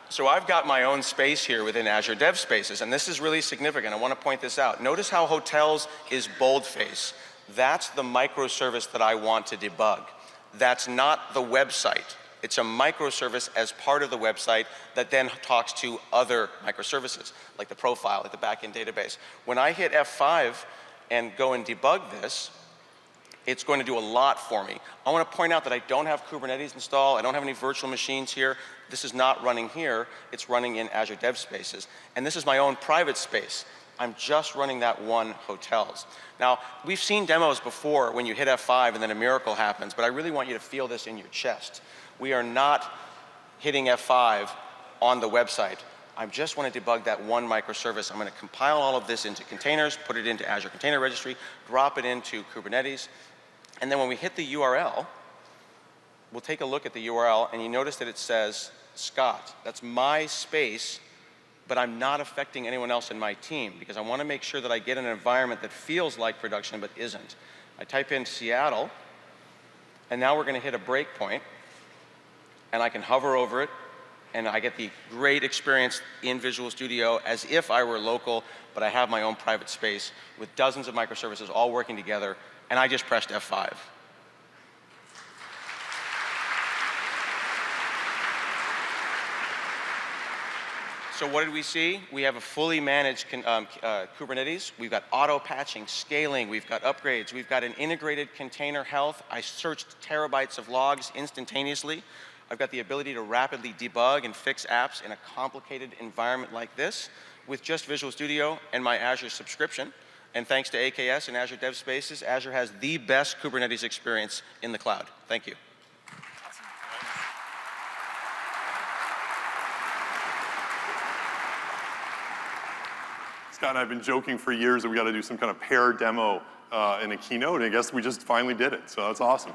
Speaker 17: So I've got my own space here within Azure Dev Spaces, and this is really significant. I want to point this out. Notice how hotels is boldface. That's the microservice that I want to debug. That's not the website. It's a microservice as part of the website that then talks to other microservices, like the profile, like the backend database. When I hit F5 and go and debug this, it's going to do a lot for me. I want to point out that I don't have Kubernetes installed. I don't have any virtual machines here. This is not running here. It's running in Azure Dev Spaces. And this is my own private space. I'm just running that one hotels. Now, we've seen demos before when you hit F5 and then a miracle happens, but I really want you to feel this in your chest. We are not hitting F5 on the website. I just want to debug that one microservice. I'm going to compile all of this into containers, put it into Azure Container Registry, drop it into Kubernetes, and then when we hit the URL, we'll take a look at the URL, and you notice that it says Scott. That's my space, but I'm not affecting anyone else in my team because I want to make sure that I get an environment that feels like production but isn't. I type in Seattle, and now we're going to hit a breakpoint, and I can hover over it, and I get the great experience in Visual Studio as if I were local, but I have my own private space with dozens of microservices all working together, and I just pressed F5. So what did we see? We have a fully managed Kubernetes. We've got auto patching, scaling. We've got upgrades. We've got an integrated container health. I searched terabytes of logs instantaneously. I've got the ability to rapidly debug and fix apps in a complicated environment like this with just Visual Studio and my Azure subscription. And thanks to AKS and Azure Dev Spaces, Azure has the best Kubernetes experience in the cloud. Thank you.
Speaker 3: Scott and I have been joking for years that we got to do some kind of pair demo in a keynote, and I guess we just finally did it, so that's awesome.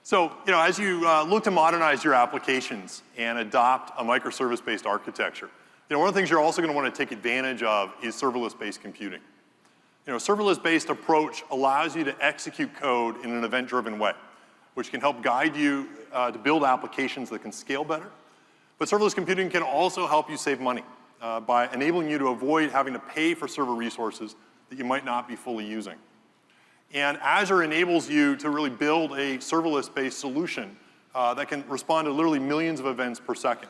Speaker 3: So, as you look to modernize your applications and adopt a microservice-based architecture, one of the things you're also going to want to take advantage of is serverless-based computing. A serverless-based approach allows you to execute code in an event-driven way, which can help guide you to build applications that can scale better. But serverless computing can also help you save money by enabling you to avoid having to pay for server resources that you might not be fully using. And Azure enables you to really build a serverless-based solution that can respond to literally millions of events per second.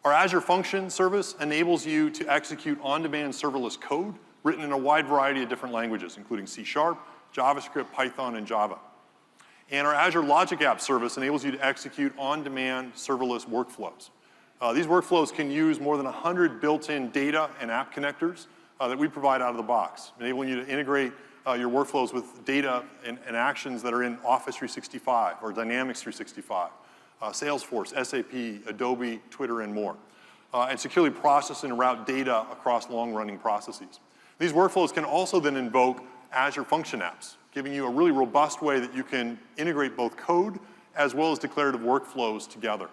Speaker 3: Our Azure Function service enables you to execute on-demand serverless code written in a wide variety of different languages, including C#, JavaScript, Python, and Java. And our Azure Logic App service enables you to execute on-demand serverless workflows. These workflows can use more than 100 built-in data and app connectors that we provide out of the box, enabling you to integrate your workflows with data and actions that are in Office 365 or Dynamics 365, Salesforce, SAP, Adobe, Twitter, and more, and securely process and route data across long-running processes. These workflows can also then invoke Azure Function apps, giving you a really robust way that you can integrate both code as well as declarative workflows together.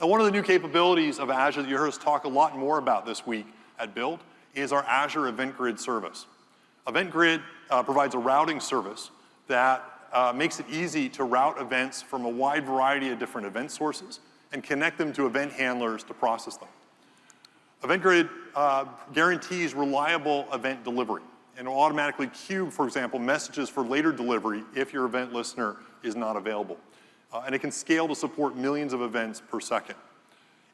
Speaker 3: Now, one of the new capabilities of Azure that you heard us talk a lot more about this week at Build is our Azure Event Grid service. Event Grid provides a routing service that makes it easy to route events from a wide variety of different event sources and connect them to event handlers to process them. Event Grid guarantees reliable event delivery, and will automatically queue, for example, messages for later delivery if your event listener is not available. And it can scale to support millions of events per second.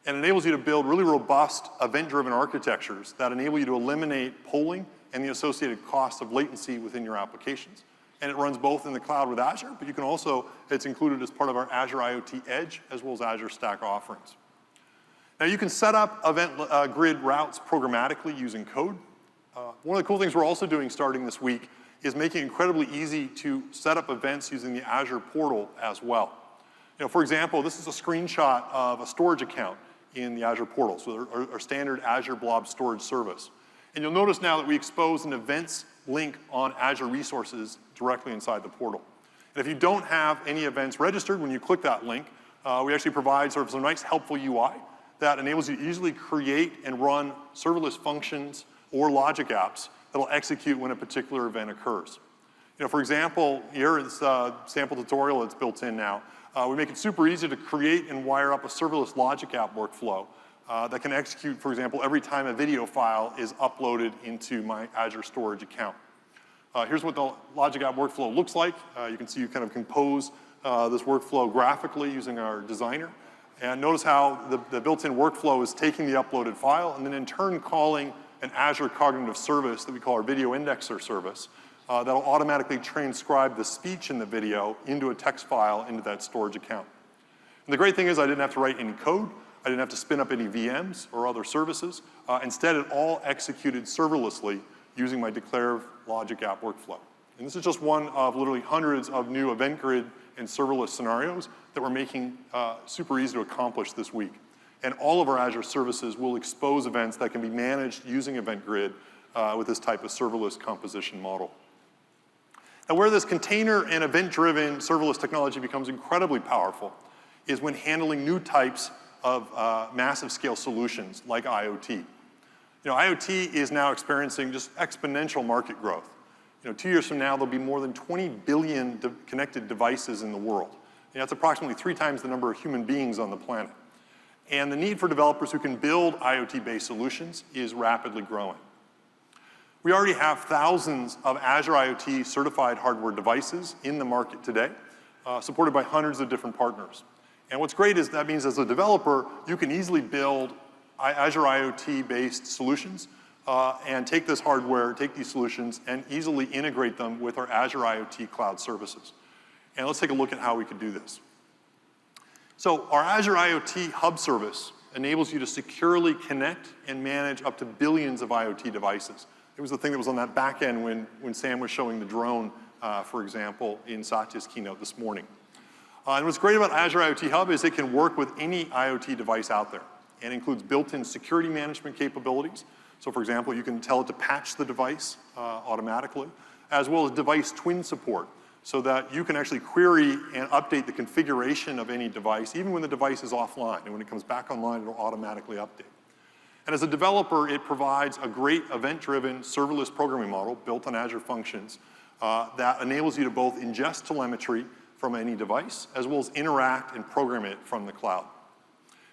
Speaker 3: And enables you to build really robust event-driven architectures that enable you to eliminate polling and the associated costs of latency within your applications. And it runs both in the cloud with Azure, but you can also, it's included as part of our Azure Iot Edge, as well as Azure Stack offerings. Now you can set up event grid routes programmatically using code. One of the cool things we're also doing starting this week is making it incredibly easy to set up events using the Azure portal as well. For example, this is a screenshot of a storage account in the Azure portal, so our standard Azure Blob storage service. And you'll notice now that we expose an events link on Azure resources directly inside the portal. And if you don't have any events registered when you click that link, we actually provide sort of some nice helpful UI that enables you to easily create and run serverless functions or logic apps that will execute when a particular event occurs. For example, here is a sample tutorial that's built in now. We make it super easy to create and wire up a serverless logic app workflow that can execute, for example, every time a video file is uploaded into my Azure storage account. Here's what the logic app workflow looks like. You can see you kind of compose this workflow graphically using our designer. And notice how the built-in workflow is taking the uploaded file and then in turn calling an Azure cognitive service that we call our video indexer service that'll automatically transcribe the speech in the video into a text file into that storage account. And the great thing is I didn't have to write any code. I didn't have to spin up any VMs or other services. Instead, it all executed serverlessly using my declarative logic app workflow. And this is just one of literally hundreds of new event grid and serverless scenarios that we're making super easy to accomplish this week. And all of our Azure services will expose events that can be managed using Event Grid with this type of serverless composition model. Now, where this container and event-driven serverless technology becomes incredibly powerful is when handling new types of massive scale solutions like IoT. IoT is now experiencing just exponential market growth. 2 years from now, there'll be more than 20 billion connected devices in the world. That's approximately 3 times the number of human beings on the planet. And the need for developers who can build IoT-based solutions is rapidly growing. We already have thousands of Azure IoT certified hardware devices in the market today, supported by hundreds of different partners. And what's great is that means as a developer, you can easily build Azure IoT-based solutions and take this hardware, take these solutions, and easily integrate them with our Azure IoT cloud services. And let's take a look at how we can do this. So our Azure Iot Hub Service enables you to securely connect and manage up to billions of IoT devices. It was the thing that was on that back end when Sam was showing the drone, for example, in Satya's keynote this morning. And what's great about Azure Iot Hub is it can work with any IoT device out there and includes built-in security management capabilities. So for example, you can tell it to patch the device automatically, as well as device twin support, so that you can actually query and update the configuration of any device, even when the device is offline. And when it comes back online, it'll automatically update. And as a developer, it provides a great event-driven serverless programming model built on Azure Functions that enables you to both ingest telemetry from any device, as well as interact and program it from the cloud.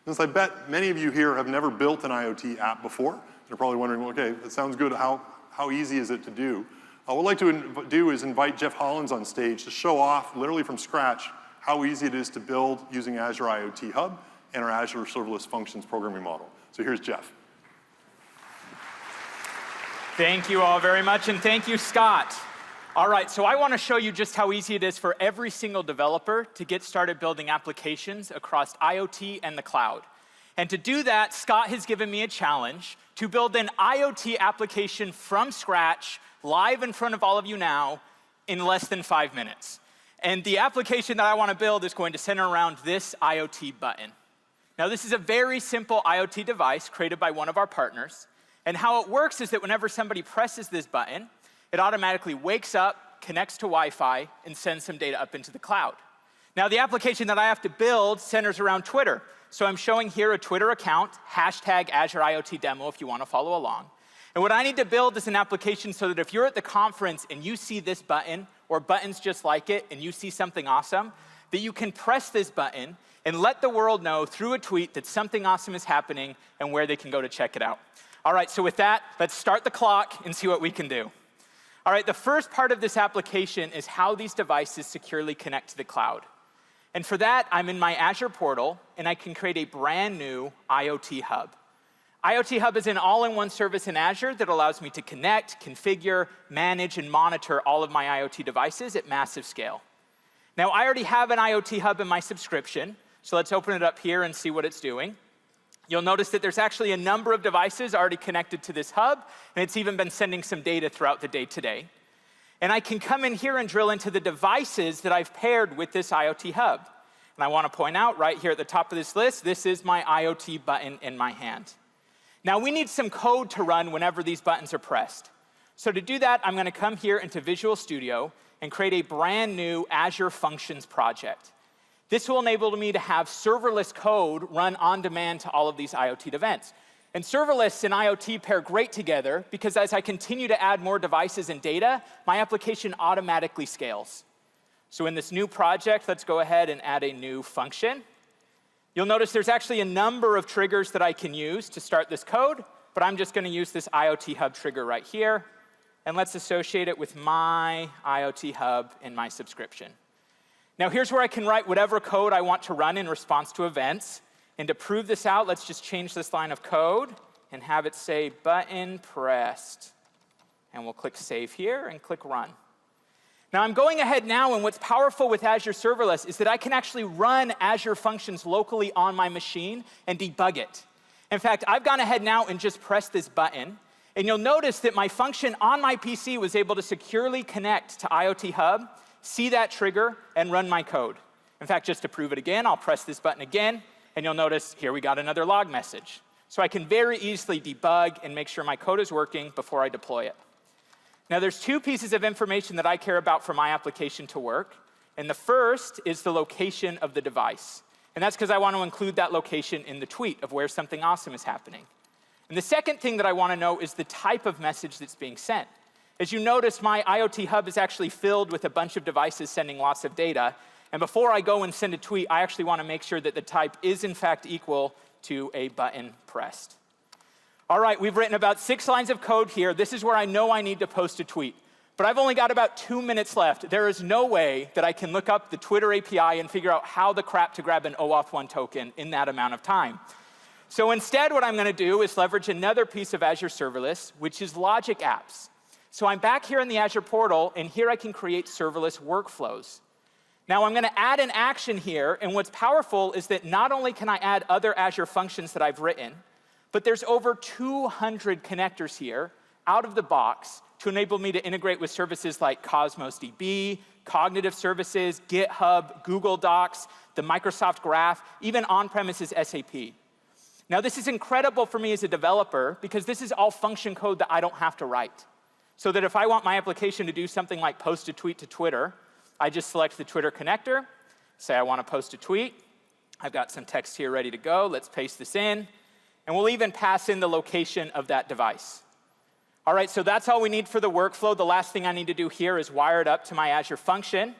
Speaker 3: Since I bet many of you here have never built an IoT app before, you're probably wondering, well, okay, that sounds good, how easy is it to do? What I'd like to do is invite Jeff Hollins on stage to show off, literally from scratch, how easy it is to build using Azure Iot Hub and our Azure Serverless Functions programming model. So here's Jeff.
Speaker 18: Thank you all very much, and thank you, Scott. All right, so I want to show you just how easy it is for every single developer to get started building applications across IoT and the cloud. And to do that, Scott has given me a challenge to build an IoT application from scratch, live in front of all of you now, in less than 5 minutes. And the application that I want to build is going to center around this IoT button. Now, this is a very simple IoT device created by one of our partners. And how it works is that whenever somebody presses this button, it automatically wakes up, connects to Wi-Fi, and sends some data up into the cloud. Now, the application that I have to build centers around Twitter. So I'm showing here a Twitter account, hashtag Azure IoT Demo if you want to follow along. And what I need to build is an application so that if you're at the conference and you see this button, or buttons just like it, and you see something awesome, that you can press this button and let the world know through a tweet that something awesome is happening and where they can go to check it out. All right, so with that, let's start the clock and see what we can do. All right, the first part of this application is how these devices securely connect to the cloud. And for that, I'm in my Azure portal, and I can create a brand new IoT Hub. IoT Hub is an all-in-one service in Azure that allows me to connect, configure, manage, and monitor all of my IoT devices at massive scale. Now, I already have an IoT Hub in my subscription, so let's open it up here and see what it's doing. You'll notice that there's actually a number of devices already connected to this hub, and it's even been sending some data throughout the day today. And I can come in here and drill into the devices that I've paired with this IoT Hub. And I want to point out right here at the top of this list, this is my IoT button in my hand. Now, we need some code to run whenever these buttons are pressed. So to do that, I'm going to come here into Visual Studio and create a brand new Azure Functions project. This will enable me to have serverless code run on demand to all of these IoT events. And serverless and IoT pair great together because as I continue to add more devices and data, my application automatically scales. So in this new project, let's go ahead and add a new function. You'll notice there's actually a number of triggers that I can use to start this code, but I'm just going to use this IoT Hub trigger right here. And let's associate it with my IoT Hub in my subscription. Now, here's where I can write whatever code I want to run in response to events. And to prove this out, let's just change this line of code and have it say button pressed. And we'll click Save here and click Run. Now, I'm going ahead now, and what's powerful with Azure Serverless is that I can actually run Azure Functions locally on my machine and debug it. In fact, I've gone ahead now and just pressed this button. And you'll notice that my function on my PC was able to securely connect to IoT Hub, see that trigger, and run my code. In fact, just to prove it again, I'll press this button again, and you'll notice here we got another log message. So I can very easily debug and make sure my code is working before I deploy it. Now, there's two pieces of information that I care about for my application to work. And the first is the location of the device. And that's because I want to include that location in the tweet of where something awesome is happening. And the second thing that I want to know is the type of message that's being sent. As you notice, my IoT Hub is actually filled with a bunch of devices sending lots of data. And before I go and send a tweet, I actually want to make sure that the type is, in fact, equal to a button pressed. All right, we've written about 6 lines of code here. This is where I know I need to post a tweet. But I've only got about 2 minutes left. There is no way that I can look up the Twitter API and figure out how the crap to grab an OAuth 1 token in that amount of time. So instead, what I'm going to do is leverage another piece of Azure Serverless, which is Logic Apps. So I'm back here in the Azure portal, and here I can create serverless workflows. Now I'm going to add an action here, and what's powerful is that not only can I add other Azure functions that I've written, but there's over 200 connectors here out of the box to enable me to integrate with services like Cosmos DB, Cognitive Services, GitHub, Google Docs, the Microsoft Graph, even on-premises SAP. Now this is incredible for me as a developer because this is all function code that I don't have to write. So that if I want my application to do something like post a tweet to Twitter, I just select the Twitter connector, say I want to post a tweet. I've got some text here ready to go. Let's paste this in. And we'll even pass in the location of that device. All right, so that's all we need for the workflow. The last thing I need to do here is wire it up to my Azure Function.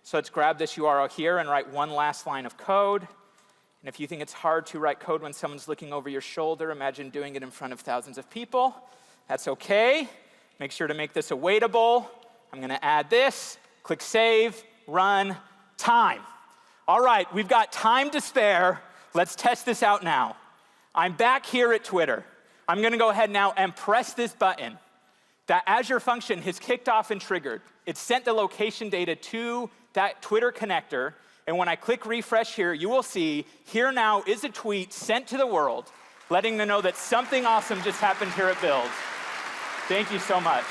Speaker 18: So let's grab this URL here and write one last line of code. And if you think it's hard to write code when someone's looking over your shoulder, imagine doing it in front of thousands of people. That's OK. Make sure to make this awaitable. I'm going to add this. Click Save, Run, Time. All right, we've got time to spare. Let's test this out now. I'm back here at Twitter. I'm going to go ahead now and press this button. That Azure function has kicked off and triggered. It sent the location data to that Twitter connector. And when I click refresh here, you will see here now is a tweet sent to the world, letting them know that something awesome just happened here at Build. Thank you so much.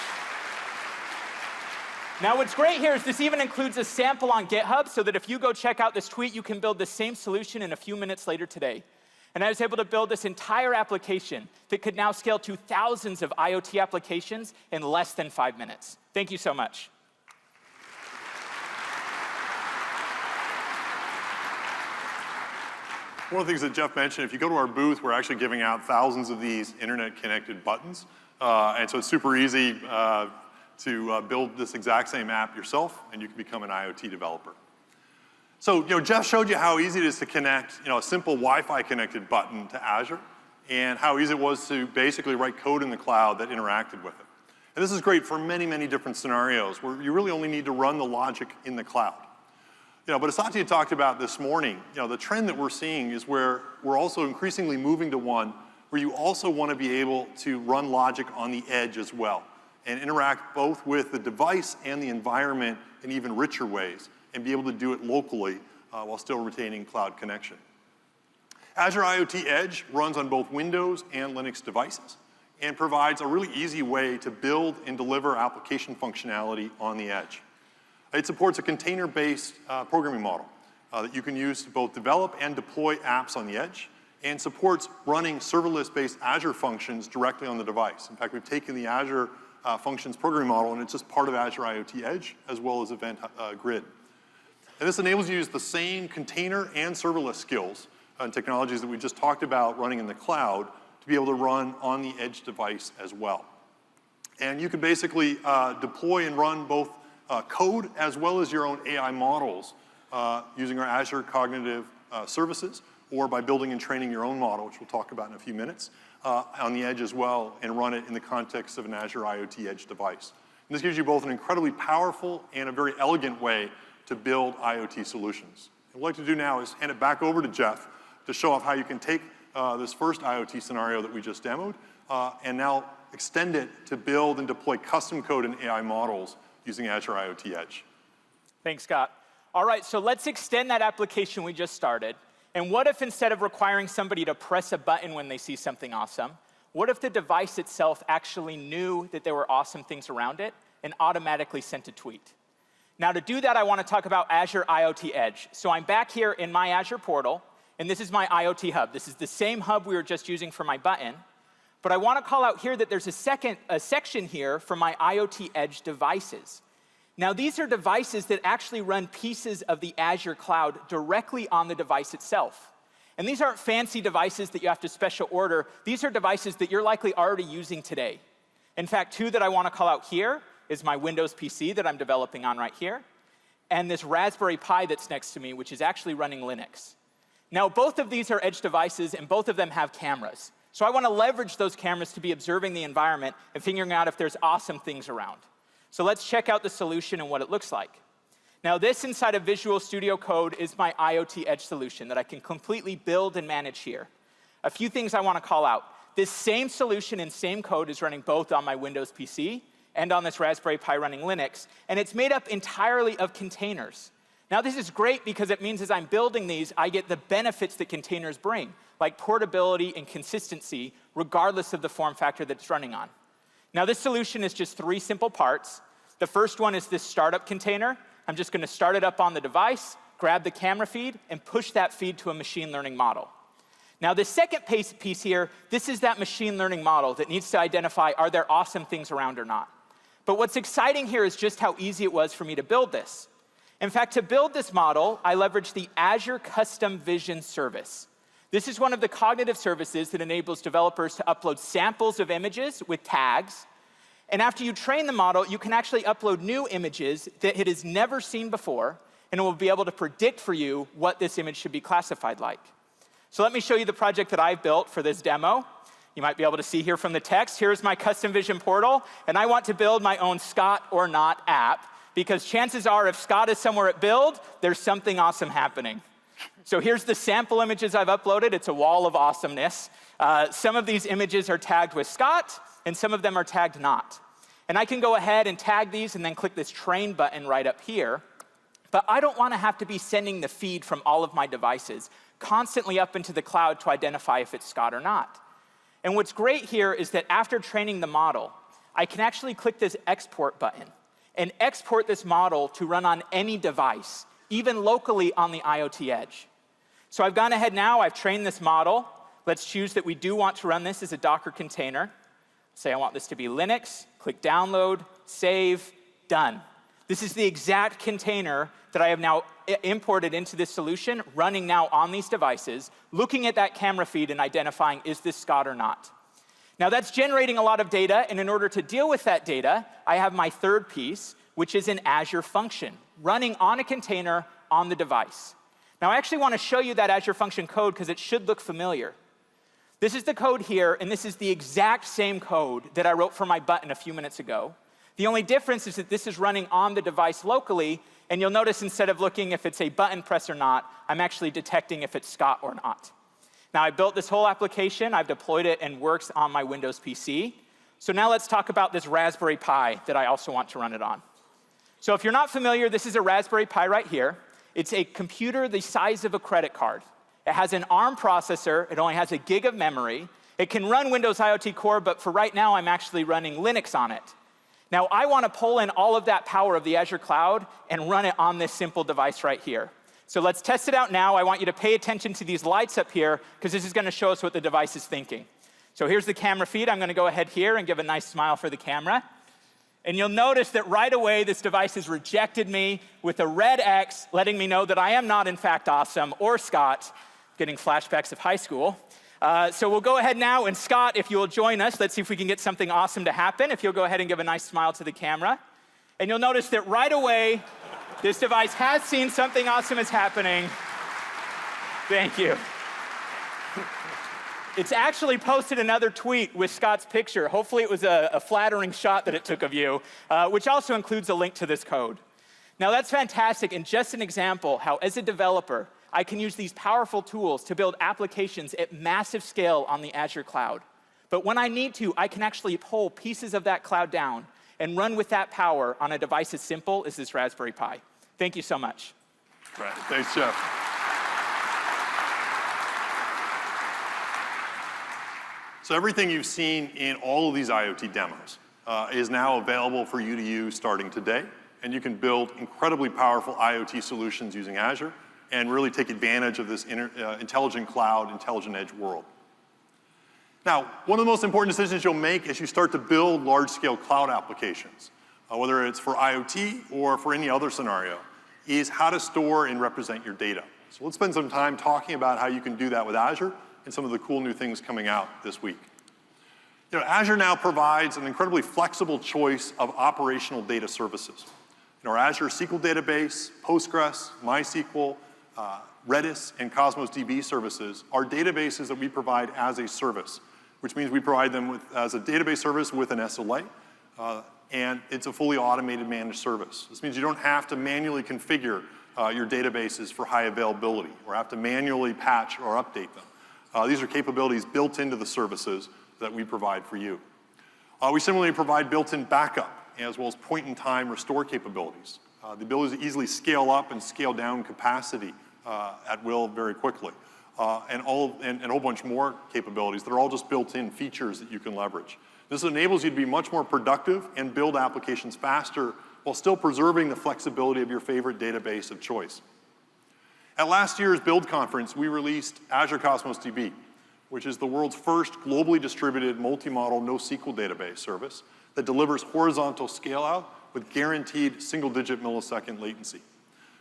Speaker 18: Now, what's great here is this even includes a sample on GitHub so that if you go check out this tweet, you can build the same solution in a few minutes later today. And I was able to build this entire application that could now scale to thousands of IoT applications in less than 5 minutes. Thank you so much.
Speaker 3: One of the things that Jeff mentioned, if you go to our booth, we're actually giving out thousands of these internet-connected buttons. And so it's super easy to build this exact same app yourself, and you can become an IoT developer. So, Jeff showed you how easy it is to connect, a simple Wi-Fi connected button to Azure, and how easy it was to basically write code in the cloud that interacted with it. And this is great for many, many different scenarios where you really only need to run the logic in the cloud. But as Satya talked about this morning, the trend that we're seeing is where we're also increasingly moving to one where you also want to be able to run logic on the edge as well and interact both with the device and the environment in even richer ways and be able to do it locally while still retaining cloud connection. Azure Iot Edge runs on both Windows and Linux devices and provides a really easy way to build and deliver application functionality on the edge. It supports a container-based programming model that you can use to both develop and deploy apps on the edge, and supports running serverless-based Azure functions directly on the device. In fact, we've taken the Azure Functions programming model, and it's just part of Azure Iot Edge, as well as Event Grid. And this enables you to use the same container and serverless skills and technologies that we just talked about running in the cloud to be able to run on the edge device as well. And you can basically deploy and run both code as well as your own AI models using our Azure Cognitive Services, or by building and training your own model, which we'll talk about in a few minutes, on the edge as well, and run it in the context of an Azure Iot Edge device. And this gives you both an incredibly powerful and a very elegant way to build IoT solutions. What I'd like to do now is hand it back over to Jeff to show off how you can take this first IoT scenario that we just demoed and now extend it to build and deploy custom code and AI models using Azure Iot Edge.
Speaker 18: Thanks, Scott. All right, so let's extend that application we just started. And what if instead of requiring somebody to press a button when they see something awesome, what if the device itself actually knew that there were awesome things around it and automatically sent a tweet? Now, to do that, I want to talk about Azure Iot Edge. So I'm back here in my Azure portal, and this is my IoT hub. This is the same hub we were just using for my button. But I want to call out here that there's a section here for my Iot Edge devices. Now, these are devices that actually run pieces of the Azure cloud directly on the device itself. And these aren't fancy devices that you have to special order. These are devices that you're likely already using today. In fact, two that I want to call out here is my Windows PC that I'm developing on right here, and this Raspberry Pi that's next to me, which is actually running Linux. Now, both of these are edge devices, and both of them have cameras. So I want to leverage those cameras to be observing the environment and figuring out if there's awesome things around. So let's check out the solution and what it looks like. Now, this inside of Visual Studio Code is my IoT Edge solution that I can completely build and manage here. A few things I want to call out. This same solution and same code is running both on my Windows PC and on this Raspberry Pi running Linux, and it's made up entirely of containers. Now, this is great because it means as I'm building these, I get the benefits that containers bring, like portability and consistency, regardless of the form factor that it's running on. Now, this solution is just 3 simple parts. The first one is this startup container. I'm just going to start it up on the device, grab the camera feed, and push that feed to a machine learning model. Now, the second piece here, this is that machine learning model that needs to identify, are there awesome things around or not? But what's exciting here is just how easy it was for me to build this. In fact, to build this model, I leveraged the Azure Custom Vision service. This is one of the cognitive services that enables developers to upload samples of images with tags. And after you train the model, you can actually upload new images that it has never seen before, and it will be able to predict for you what this image should be classified like. So let me show you the project that I've built for this demo. You might be able to see here from the text. Here's my custom vision portal, and I want to build my own Scott or Not app, because chances are if Scott is somewhere at build, there's something awesome happening. So here's the sample images I've uploaded. It's a wall of awesomeness. Some of these images are tagged with Scott, and some of them are tagged not. And I can go ahead and tag these and then click this train button right up here. But I don't want to have to be sending the feed from all of my devices constantly up into the cloud to identify if it's Scott or not. And what's great here is that after training the model, I can actually click this export button and export this model to run on any device, even locally on the IoT Edge. So I've gone ahead now, I've trained this model. Let's choose that we do want to run this as a Docker container. Say I want this to be Linux, click download, save, done. This is the exact container that I have now imported into this solution, running now on these devices, looking at that camera feed and identifying, is this Scott or not? Now that's generating a lot of data, and in order to deal with that data, I have my third piece, which is an Azure Function, running on a container on the device. Now I actually want to show you that Azure Function code because it should look familiar. This is the code here, and this is the exact same code that I wrote for my button a few minutes ago. The only difference is that this is running on the device locally, and you'll notice instead of looking if it's a button press or not, I'm actually detecting if it's Scott or not. Now, I built this whole application. I've deployed it and works on my Windows PC. So now let's talk about this Raspberry Pi that I also want to run it on. So if you're not familiar, this is a Raspberry Pi right here. It's a computer the size of a credit card. It has an ARM processor. It only has 1 gig of memory. It can run Windows IoT Core, but for right now, I'm actually running Linux on it. Now, I want to pull in all of that power of the Azure cloud and run it on this simple device right here. So let's test it out now. I want you to pay attention to these lights up here, because this is going to show us what the device is thinking. So here's the camera feed. I'm going to go ahead here and give a nice smile for the camera. And you'll notice that right away, this device has rejected me with a red X, letting me know that I am not, in fact, awesome, or Scott, getting flashbacks of high school. So we'll go ahead now, and Scott, if you'll join us, let's see if we can get something awesome to happen. If you'll go ahead and give a nice smile to the camera. And you'll notice that right away, this device has seen something awesome is happening. Thank you. It's actually posted another tweet with Scott's picture. Hopefully it was a flattering shot that it took of you, which also includes a link to this code. Now that's fantastic, and just an example how, as a developer, I can use these powerful tools to build applications at massive scale on the Azure cloud. But when I need to, I can actually pull pieces of that cloud down and run with that power on a device as simple as this Raspberry Pi. Thank you so much.
Speaker 3: Right. Thanks, Jeff. So everything you've seen in all of these IoT demos is now available for you to use starting today. And you can build incredibly powerful IoT solutions using Azure and really take advantage of this intelligent cloud, intelligent edge world. Now, one of the most important decisions you'll make as you start to build large-scale cloud applications, whether it's for IoT or for any other scenario, is how to store and represent your data. So let's spend some time talking about how you can do that with Azure and some of the cool new things coming out this week. You know, Azure now provides an incredibly flexible choice of operational data services. In our Azure SQL database, Postgres, MySQL, Redis, and Cosmos DB services are databases that we provide as a service, which means we provide them as a database service with an SLA. and it's a fully automated managed service. This means you don't have to manually configure your databases for high availability or have to manually patch or update them. These are capabilities built into the services that we provide for you. We similarly provide built-in backup as well as point-in-time restore capabilities. The ability to easily scale up and scale down capacity at will very quickly. And a whole bunch more capabilities that are all just built-in features that you can leverage. This enables you to be much more productive and build applications faster while still preserving the flexibility of your favorite database of choice. At last year's Build conference, we released Azure Cosmos DB, which is the world's first globally distributed multi-model NoSQL database service that delivers horizontal scale-out with guaranteed single-digit millisecond latency.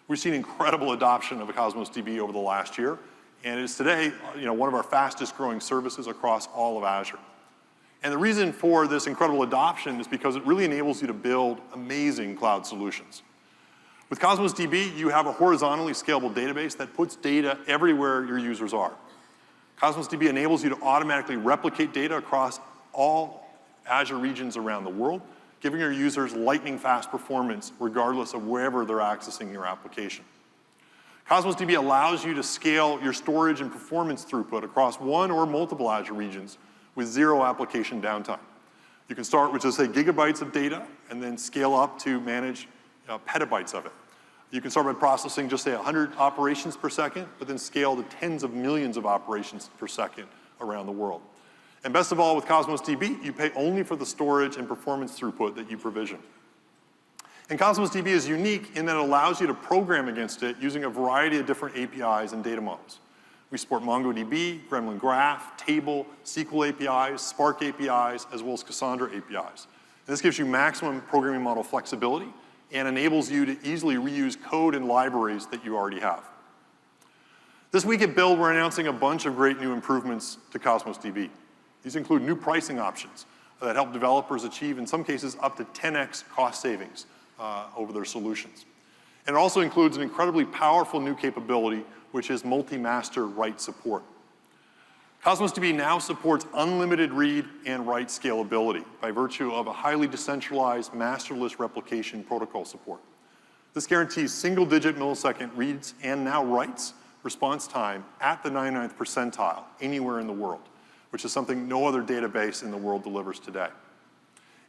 Speaker 3: We've seen incredible adoption of Cosmos DB over the last year, and it is today one of our fastest growing services across all of Azure. And the reason for this incredible adoption is because it really enables you to build amazing cloud solutions. With Cosmos DB, you have a horizontally scalable database that puts data everywhere your users are. Cosmos DB enables you to automatically replicate data across all Azure regions around the world, giving your users lightning-fast performance regardless of wherever they're accessing your application. Cosmos DB allows you to scale your storage and performance throughput across one or multiple Azure regions with zero application downtime. You can start with just, say, gigabytes of data and then scale up to manage petabytes of it. You can start by processing just, say, 100 operations per second, but then scale to tens of millions of operations per second around the world. And best of all, with Cosmos DB, you pay only for the storage and performance throughput that you provision. And Cosmos DB is unique in that it allows you to program against it using a variety of different APIs and data models. We support MongoDB, Gremlin Graph, Table, SQL APIs, Spark APIs, as well as Cassandra APIs. And this gives you maximum programming model flexibility and enables you to easily reuse code and libraries that you already have. This week at Build, we're announcing a bunch of great new improvements to Cosmos DB. These include new pricing options that help developers achieve, in some cases, up to 10x cost savings over their solutions. And it also includes an incredibly powerful new capability, which is multi-master write support. Cosmos DB now supports unlimited read and write scalability by virtue of a highly decentralized masterless replication protocol support. This guarantees single-digit millisecond reads and now writes response time at the 99th percentile anywhere in the world, which is something no other database in the world delivers today.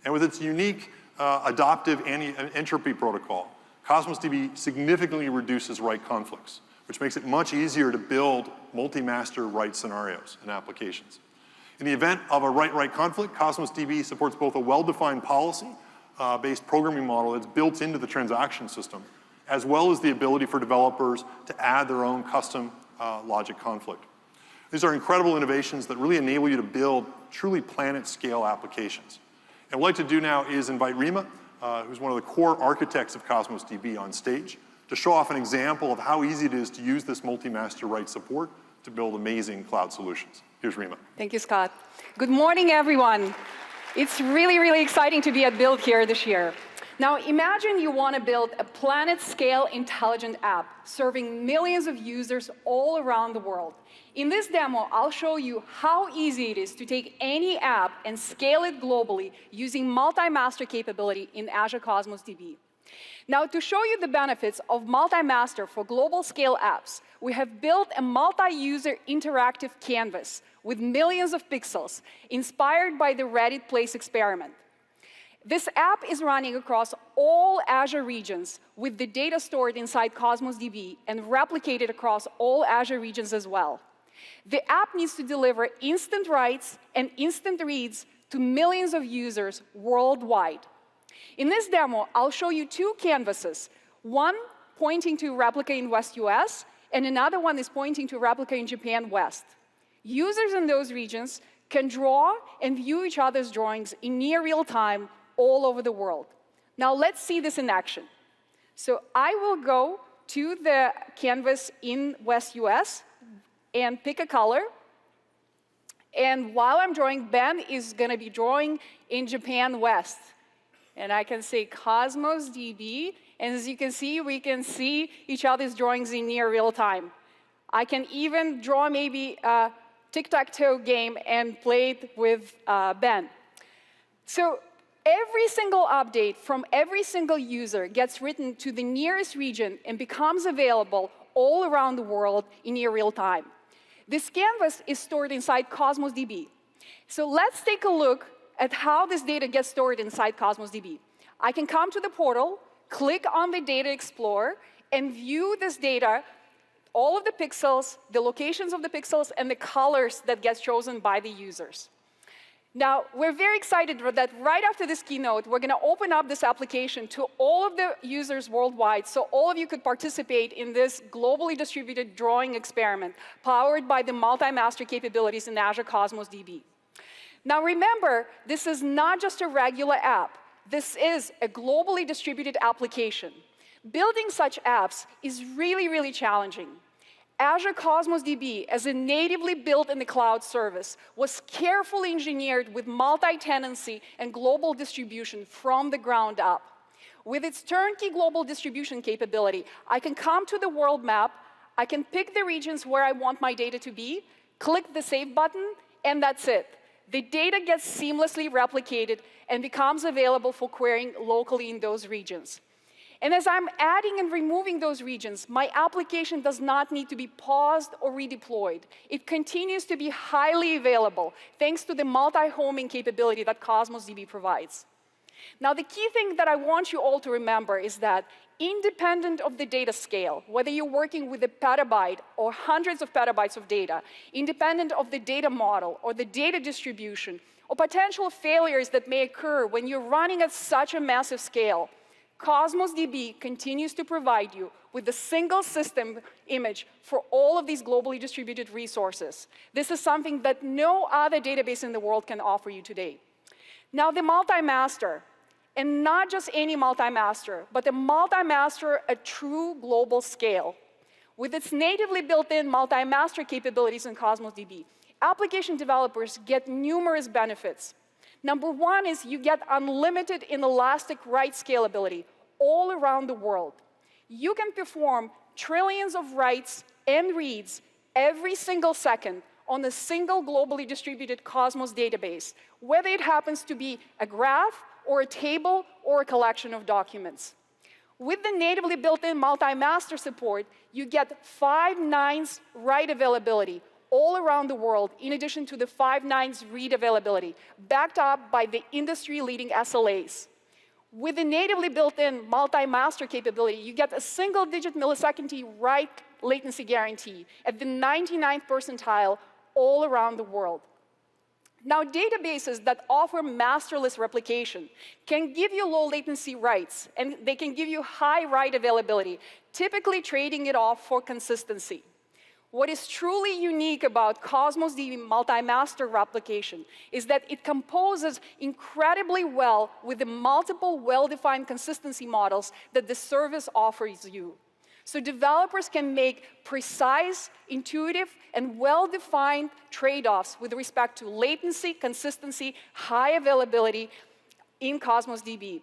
Speaker 3: And with its unique adaptive entropy protocol, Cosmos DB significantly reduces write conflicts, which makes it much easier to build multi-master write scenarios and applications. In the event of a write-write conflict, Cosmos DB supports both a well-defined policy-based programming model that's built into the transaction system, as well as the ability for developers to add their own custom logic conflict. These are incredible innovations that really enable you to build truly planet-scale applications. And what I'd like to do now is invite Rima, who's one of the core architects of Cosmos DB, on stage to show off an example of how easy it is to use this multi-master write support to build amazing cloud solutions. Here's Rima.
Speaker 19: Thank you, Scott. Good morning, everyone. It's really, really exciting to be at Build here this year. Now, imagine you want to build a planet-scale intelligent app serving millions of users all around the world. In this demo, I'll show you how easy it is to take any app and scale it globally using multi-master capability in Azure Cosmos DB. Now, to show you the benefits of multi-master for global scale apps, we have built a multi-user interactive canvas with millions of pixels inspired by the Reddit Place experiment. This app is running across all Azure regions with the data stored inside Cosmos DB and replicated across all Azure regions as well. The app needs to deliver instant writes and instant reads to millions of users worldwide. In this demo, I'll show you two canvases, one pointing to replica in West US, and another one is pointing to replica in Japan West. Users in those regions can draw and view each other's drawings in near real time all over the world. Now let's see this in action. So I will go to the canvas in West US and pick a color. And while I'm drawing, Ben is going to be drawing in Japan West. And I can say Cosmos DB, and as you can see, we can see each other's drawings in near real time. I can even draw maybe a tic-tac-toe game and play it with Ben. So Every single update from every single user gets written to the nearest region and becomes available all around the world in near real time. This canvas is stored inside Cosmos DB. So let's take a look at how this data gets stored inside Cosmos DB. I can come to the portal, click on the Data Explorer, and view this data, all of the pixels, the locations of the pixels, and the colors that get chosen by the users. Now, we're very excited that right after this keynote, we're going to open up this application to all of the users worldwide, so all of you could participate in this globally distributed drawing experiment powered by the multi-master capabilities in Azure Cosmos DB. Now, remember, this is not just a regular app. This is a globally distributed application. Building such apps is really, really challenging. Azure Cosmos DB, as a natively built in the cloud service, was carefully engineered with multi-tenancy and global distribution from the ground up. With its turnkey global distribution capability, I can come to the world map, I can pick the regions where I want my data to be, click the Save button, and that's it. The data gets seamlessly replicated and becomes available for querying locally in those regions. And as I'm adding and removing those regions, my application does not need to be paused or redeployed. It continues to be highly available, thanks to the multi-homing capability that Cosmos DB provides. Now, the key thing that I want you all to remember is that independent of the data scale, whether you're working with a petabyte or hundreds of petabytes of data, independent of the data model or the data distribution, or potential failures that may occur when you're running at such a massive scale, Cosmos DB continues to provide you with a single system image for all of these globally distributed resources. This is something that no other database in the world can offer you today. Now, the multi-master, and not just any multi-master, but a multi-master at true global scale. With its natively built-in multi-master capabilities in Cosmos DB, application developers get numerous benefits. Number one is you get unlimited and elastic write scalability all around the world. You can perform trillions of writes and reads every single second on a single globally distributed Cosmos database, whether it happens to be a graph or a table or a collection of documents. With the natively built-in multi-master support, you get 5 nines write availability all around the world, in addition to the 5 nines read availability, backed up by the industry-leading SLAs. With the natively built-in multi-master capability, you get a single-digit millisecond write latency guarantee at the 99th percentile all around the world. Now, databases that offer masterless replication can give you low latency writes, and they can give you high write availability, typically trading it off for consistency. What is truly unique about Cosmos DB multi-master replication is that it composes incredibly well with the multiple well-defined consistency models that the service offers you. So developers can make precise, intuitive, and well-defined trade-offs with respect to latency, consistency, high availability in Cosmos DB.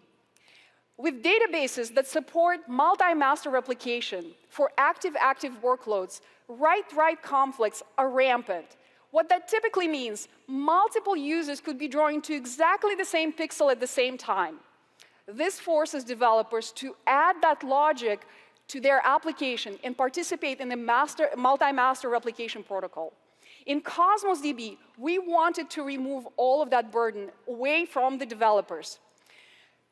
Speaker 19: With databases that support multi-master replication for active-active workloads, write-write conflicts are rampant. What that typically means, multiple users could be drawing to exactly the same pixel at the same time. This forces developers to add that logic to their application and participate in the multi-master replication protocol. In Cosmos DB, we wanted to remove all of that burden away from the developers.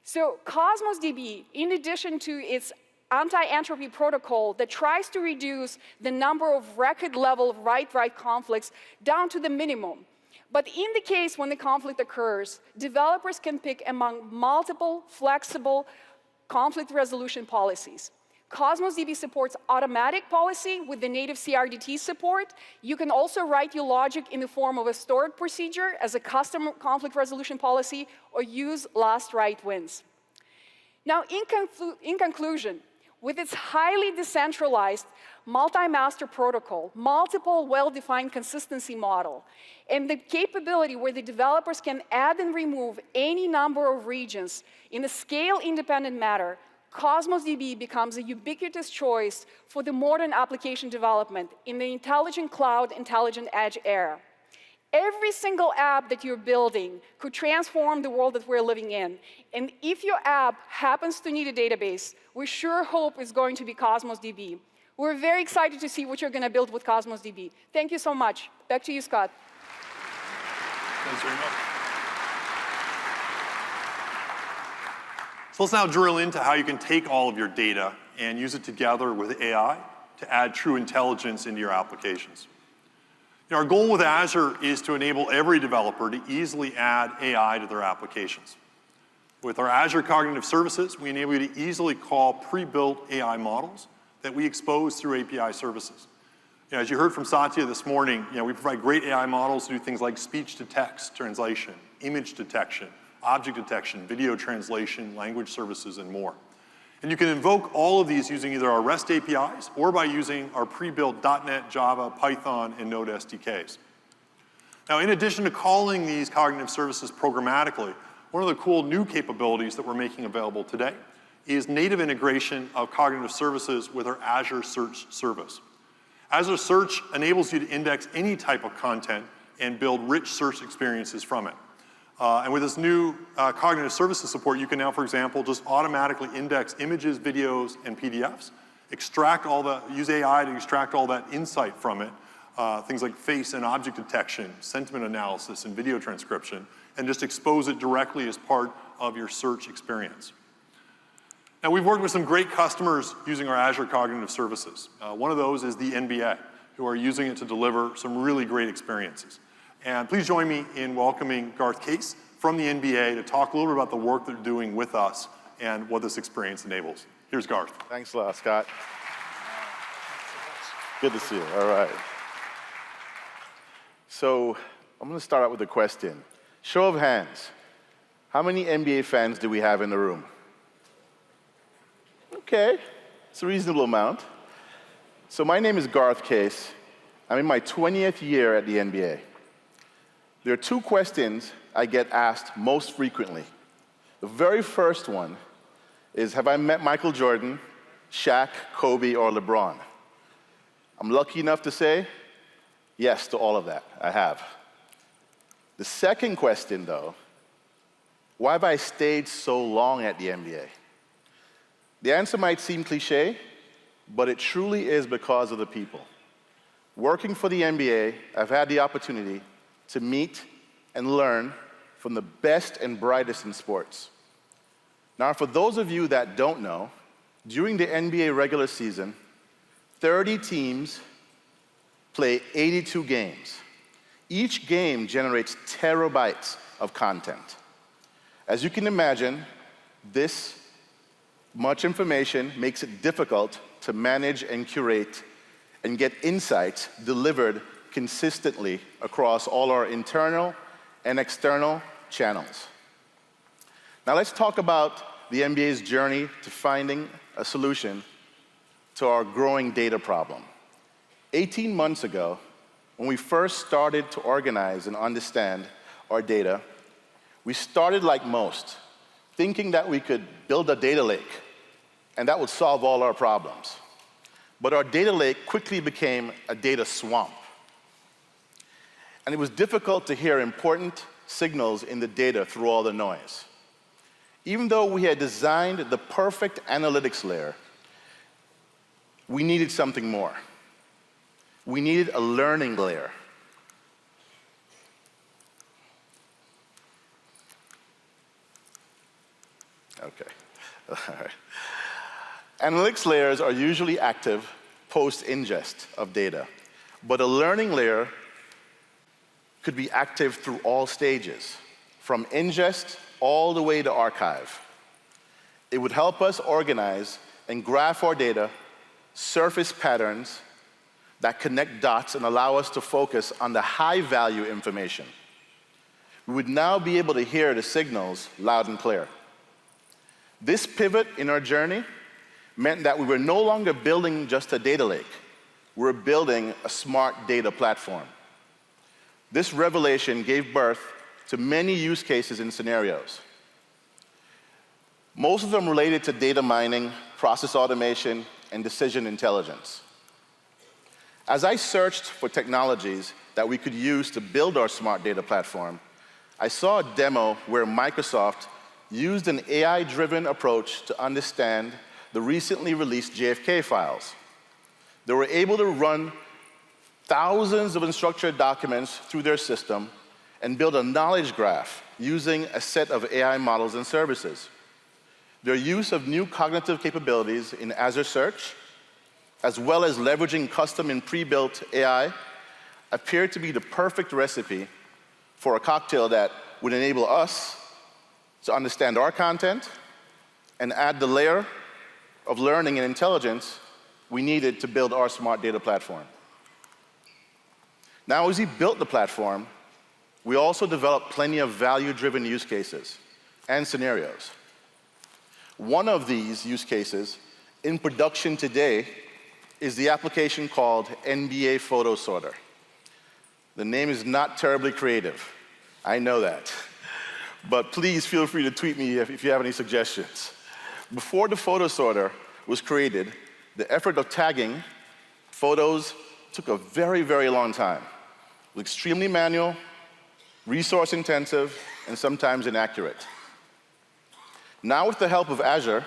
Speaker 19: So Cosmos DB, in addition to its anti-entropy protocol that tries to reduce the number of record-level write-write conflicts down to the minimum. But in the case when the conflict occurs, developers can pick among multiple flexible conflict resolution policies. Cosmos DB supports automatic policy with the native CRDT support. You can also write your logic in the form of a stored procedure as a custom conflict resolution policy, or use last write wins. Now, in conclusion, with its highly decentralized multi-master protocol, multiple well-defined consistency model, and the capability where the developers can add and remove any number of regions in a scale-independent manner, Cosmos DB becomes a ubiquitous choice for the modern application development in the intelligent cloud, intelligent edge era. Every single app that you're building could transform the world that we're living in. And if your app happens to need a database, we sure hope it's going to be Cosmos DB. We're very excited to see what you're going to build with Cosmos DB. Thank you so much. Back to you, Scott.
Speaker 3: Thanks very much. So let's now drill into how you can take all of your data and use it together with AI to add true intelligence into your applications. Our goal with Azure is to enable every developer to easily add AI to their applications. With our Azure Cognitive Services, we enable you to easily call pre-built AI models that we expose through API services. As you heard from Satya this morning, we provide great AI models to do things like speech-to-text translation, image detection, object detection, video translation, language services, and more. And you can invoke all of these using either our REST APIs or by using our pre-built .NET, Java, Python, and Node SDKs. Now, in addition to calling these cognitive services programmatically, one of the cool new capabilities that we're making available today is native integration of cognitive services with our Azure Search service. Azure Search enables you to index any type of content and build rich search experiences from it. And with this new cognitive services support, you can now, for example, just automatically index images, videos, and PDFs, use AI to extract all that insight from it, things like face and object detection, sentiment analysis, and video transcription, and just expose it directly as part of your search experience. Now, we've worked with some great customers using our Azure Cognitive Services. One of those is the NBA, who are using it to deliver some really great experiences. And please join me in welcoming Garth Case from the NBA to talk a little bit about the work they're doing with us and what this experience enables. Here's Garth.
Speaker 20: Thanks a lot, Scott. Good to see you. All right. So I'm going to start out with a question. Show of hands. How many NBA fans do we have in the room? Okay, it's a reasonable amount. So my name is Garth Case. I'm in my 20th year at the NBA. There are two questions I get asked most frequently. The very first one is, have I met Michael Jordan, Shaq, Kobe, or LeBron? I'm lucky enough to say yes to all of that. I have. The second question, though, why have I stayed so long at the NBA? The answer might seem cliche, but it truly is because of the people. Working for the NBA, I've had the opportunity to meet and learn from the best and brightest in sports. Now, for those of you that don't know, during the NBA regular season, 30 teams play 82 games. Each game generates terabytes of content. As you can imagine, this much information makes it difficult to manage and curate and get insights delivered consistently across all our internal and external channels. Now let's talk about the NBA's journey to finding a solution to our growing data problem. 18 months ago, when we first started to organize and understand our data, we started like most, thinking that we could build a data lake and that would solve all our problems. But our data lake quickly became a data swamp. And it was difficult to hear important signals in the data through all the noise. Even though we had designed the perfect analytics layer, we needed something more. We needed a learning layer. Okay. All right. Analytics layers are usually active post-ingest of data, but a learning layer could be active through all stages, from ingest all the way to archive. It would help us organize and graph our data, surface patterns that connect dots and allow us to focus on the high-value information. We would now be able to hear the signals loud and clear. This pivot in our journey meant that we were no longer building just a data lake. We were building a smart data platform. This revelation gave birth to many use cases and scenarios. Most of them related to data mining, process automation, and decision intelligence. As I searched for technologies that we could use to build our smart data platform, I saw a demo where Microsoft used an AI-driven approach to understand the recently released JFK files. They were able to run thousands of unstructured documents through their system and build a knowledge graph using a set of AI models and services. Their use of new cognitive capabilities in Azure Search, as well as leveraging custom and pre-built AI, appeared to be the perfect recipe for a cocktail that would enable us to understand our content and add the layer of learning and intelligence we needed to build our smart data platform. Now, as we built the platform, we also developed plenty of value-driven use cases and scenarios. One of these use cases in production today is the application called NBA Photo Sorter. The name is not terribly creative. I know that. But please feel free to tweet me if you have any suggestions. Before the photo sorter was created, the effort of tagging photos took a very, very long time. It was extremely manual, resource intensive, and sometimes inaccurate. Now, with the help of Azure,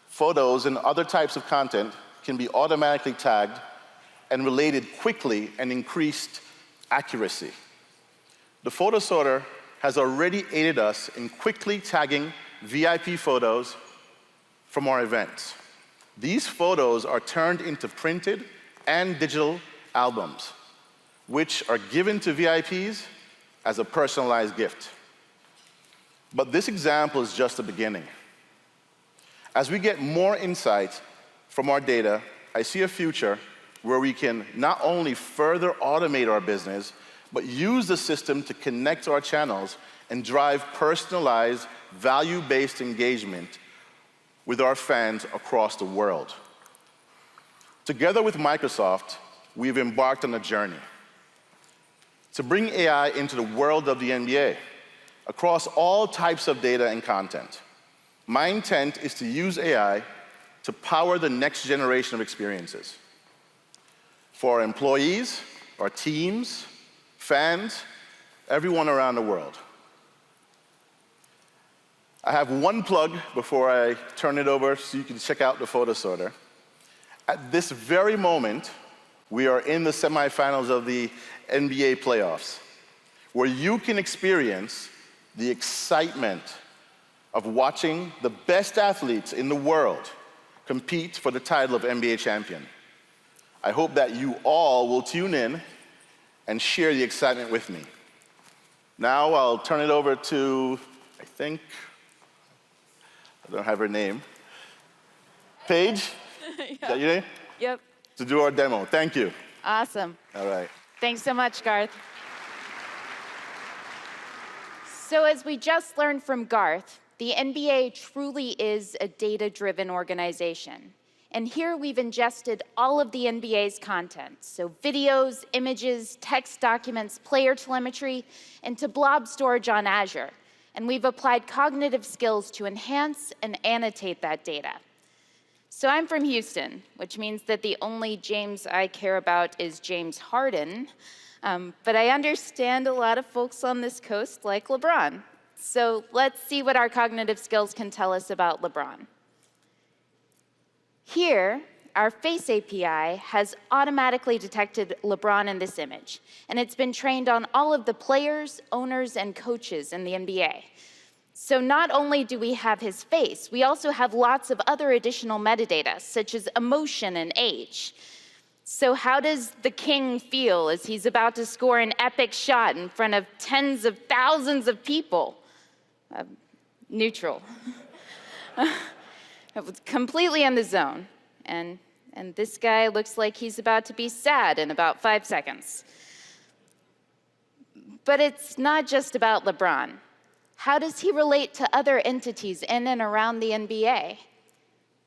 Speaker 20: photos and other types of content can be automatically tagged and related quickly and increased accuracy. The photo sorter has already aided us in quickly tagging VIP photos from our events. These photos are turned into printed and digital albums, which are given to VIPs as a personalized gift. But this example is just the beginning. As we get more insight from our data, I see a future where we can not only further automate our business, but use the system to connect our channels and drive personalized, value-based engagement with our fans across the world. Together with Microsoft, we've embarked on a journey to bring AI into the world of the NBA across all types of data and content. My intent is to use AI to power the next generation of experiences for our employees, our teams, fans, everyone around the world. I have one plug before I turn it over so you can check out the photo sorter. At this very moment, we are in the semifinals of the NBA playoffs, where you can experience the excitement of watching the best athletes in the world compete for the title of NBA champion. I hope that you all will tune in and share the excitement with me. Now I'll turn it over to, I don't have her name. Paige?
Speaker 21: Yeah.
Speaker 20: Is that your name?
Speaker 21: Yep.
Speaker 20: To do our demo. Thank you.
Speaker 21: Awesome.
Speaker 20: All right.
Speaker 21: Thanks so much, Garth. So as we just learned from Garth, the NBA truly is a data-driven organization. And here we've ingested all of the NBA's content, so videos, images, text documents, player telemetry, into blob storage on Azure. And we've applied cognitive skills to enhance and annotate that data. So I'm from Houston, which means that the only James I care about is James Harden. But I understand a lot of folks on this coast like LeBron. So let's see what our cognitive skills can tell us about LeBron. Here, our Face API has automatically detected LeBron in this image, and it's been trained on all of the players, owners, and coaches in the NBA. So not only do we have his face, we also have lots of other additional metadata, such as emotion and age. So how does the king feel as he's about to score an epic shot in front of tens of thousands of people? Neutral. It was completely in the zone. And this guy looks like he's about to be sad in about 5 seconds. But it's not just about LeBron. How does he relate to other entities in and around the NBA?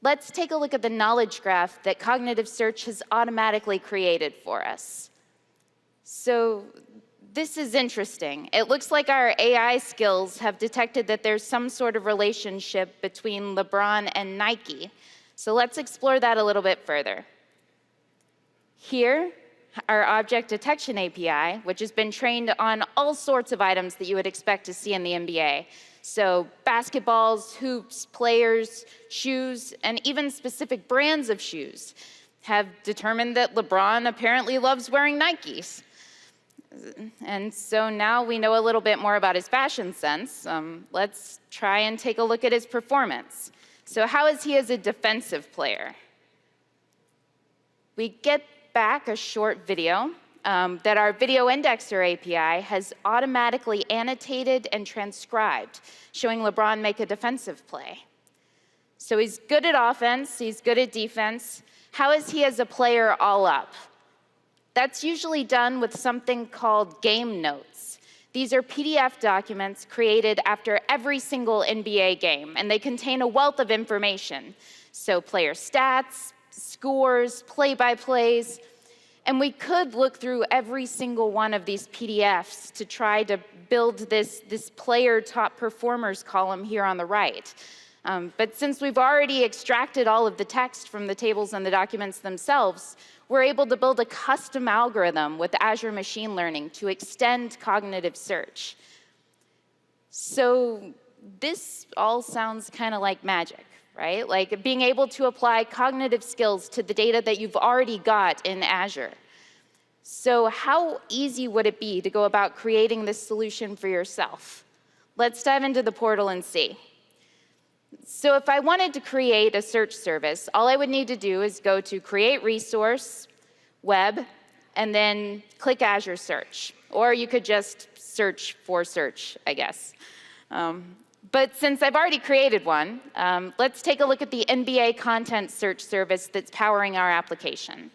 Speaker 21: Let's take a look at the knowledge graph that Cognitive Search has automatically created for us. So this is interesting. It looks like our AI skills have detected that there's some sort of relationship between LeBron and Nike. So let's explore that a little bit further. Here, our object detection API, which has been trained on all sorts of items that you would expect to see in the NBA. So basketballs, hoops, players, shoes, and even specific brands of shoes have determined that LeBron apparently loves wearing Nikes. And so now we know a little bit more about his fashion sense. Let's try and take a look at his performance. So how is he as a defensive player? We get back a short video that our video indexer API has automatically annotated and transcribed, showing LeBron make a defensive play. So he's good at offense, he's good at defense. How is he as a player all up? That's usually done with something called game notes. These are PDF documents created after every single NBA game, and they contain a wealth of information. So player stats, scores, play-by-plays, and we could look through every single one of these PDFs to try to build this player top performers column here on the right. But since we've already extracted all of the text from the tables and the documents themselves, we're able to build a custom algorithm with Azure Machine Learning to extend cognitive search. So this all sounds kind of like magic, right? Like being able to apply cognitive skills to the data that you've already got in Azure. So how easy would it be to go about creating this solution for yourself? Let's dive into the portal and see. So if I wanted to create a search service, all I would need to do is go to Create Resource, Web, and then click Azure Search. Or you could just search for search, I guess. But since I've already created one, let's take a look at the NBA content search service that's powering our application.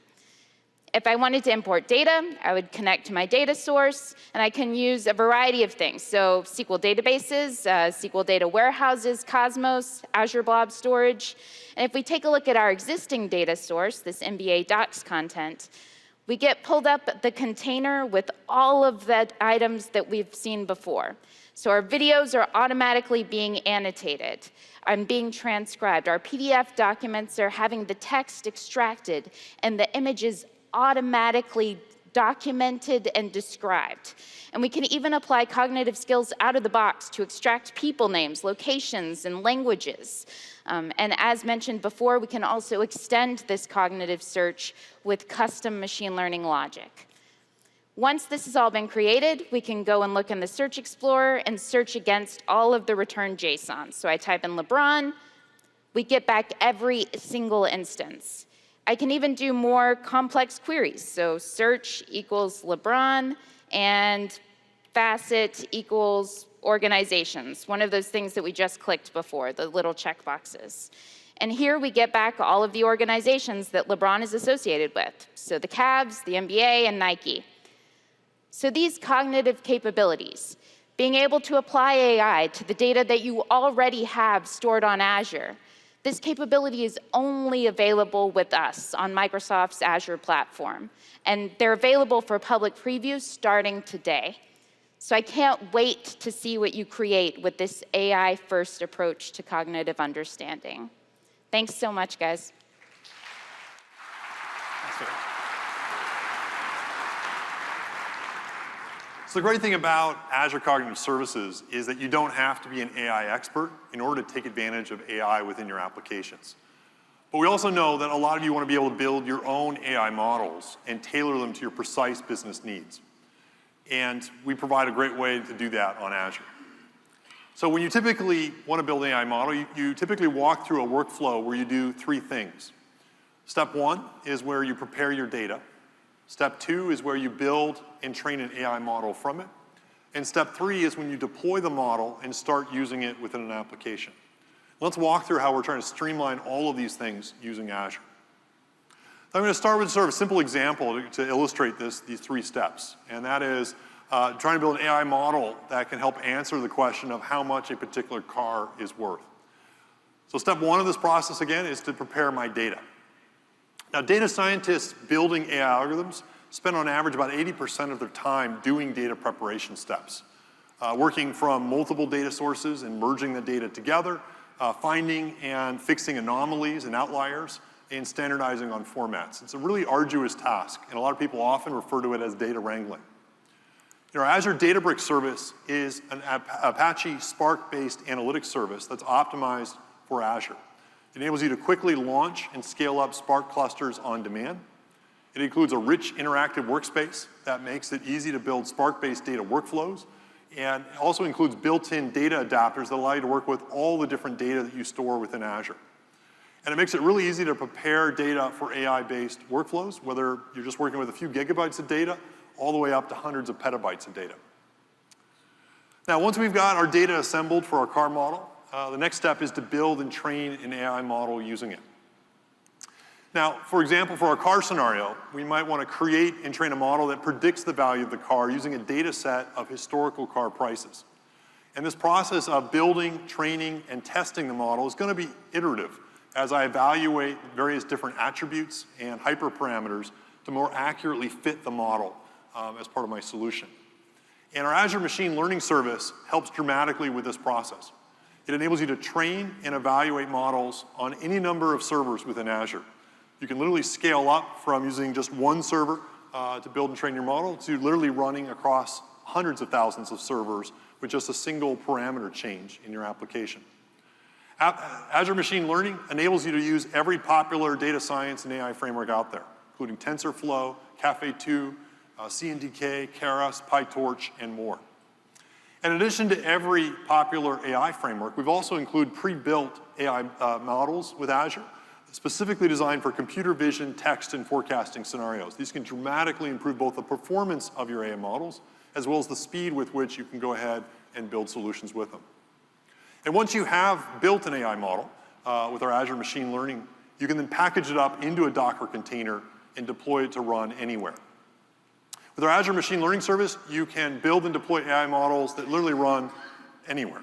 Speaker 21: If I wanted to import data, I would connect to my data source, and I can use a variety of things. So SQL databases, SQL data warehouses, Cosmos, Azure Blob Storage. And if we take a look at our existing data source, this NBA docs content, we get pulled up the container with all of the items that we've seen before. So our videos are automatically being annotated and being transcribed. Our PDF documents are having the text extracted and the images automatically documented and described. And we can even apply cognitive skills out of the box to extract people names, locations, and languages. And as mentioned before, we can also extend this cognitive search with custom machine learning logic. Once this has all been created, we can go and look in the Search Explorer and search against all of the returned JSON. So I type in LeBron, we get back every single instance. I can even do more complex queries. So search equals LeBron and facet equals organizations, one of those things that we just clicked before, the little checkboxes. And here we get back all of the organizations that LeBron is associated with. So the Cavs, the NBA, and Nike. So these cognitive capabilities, being able to apply AI to the data that you already have stored on Azure, this capability is only available with us on Microsoft's Azure platform. And they're available for public preview starting today. So I can't wait to see what you create with this AI-first approach to cognitive understanding. Thanks so much, guys.
Speaker 3: So the great thing about Azure Cognitive Services is that you don't have to be an AI expert in order to take advantage of AI within your applications. But we also know that a lot of you want to be able to build your own AI models and tailor them to your precise business needs. And we provide a great way to do that on Azure. So when you typically want to build an AI model, you typically walk through a workflow where you do three things. Step one is where you prepare your data. Step two is where you build and train an AI model from it. And step three is when you deploy the model and start using it within an application. Let's walk through how we're trying to streamline all of these things using Azure. I'm going to start with sort of a simple example to illustrate these three steps. And that is trying to build an AI model that can help answer the question of how much a particular car is worth. So step one of this process, again, is to prepare my data. Now, data scientists building AI algorithms spend on average about 80% of their time doing data preparation steps, working from multiple data sources and merging the data together, finding and fixing anomalies and outliers, and standardizing on formats. It's a really arduous task, and a lot of people often refer to it as data wrangling. Our Azure Databricks service is an Apache Spark-based analytics service that's optimized for Azure. It enables you to quickly launch and scale up Spark clusters on demand. It includes a rich interactive workspace that makes it easy to build Spark-based data workflows, and it also includes built-in data adapters that allow you to work with all the different data that you store within Azure. And it makes it really easy to prepare data for AI-based workflows, whether you're just working with a few gigabytes of data all the way up to hundreds of petabytes of data. Now, once we've got our data assembled for our car model, the next step is to build and train an AI model using it. Now, for example, for our car scenario, we might want to create and train a model that predicts the value of the car using a data set of historical car prices. And this process of building, training, and testing the model is going to be iterative as I evaluate various different attributes and hyperparameters to more accurately fit the model as part of my solution. And our Azure Machine Learning Service helps dramatically with this process. It enables you to train and evaluate models on any number of servers within Azure. You can literally scale up from using just one server to build and train your model to literally running across hundreds of thousands of servers with just a single parameter change in your application. Azure Machine Learning enables you to use every popular data science and AI framework out there, including TensorFlow, Caffe2, CNDK, Keras, PyTorch, and more. In addition to every popular AI framework, we've also included pre-built AI models with Azure, specifically designed for computer vision, text, and forecasting scenarios. These can dramatically improve both the performance of your AI models, as well as the speed with which you can go ahead and build solutions with them. And once you have built an AI model with our Azure Machine Learning, you can then package it up into a Docker container and deploy it to run anywhere. With our Azure Machine Learning Service, you can build and deploy AI models that literally run anywhere.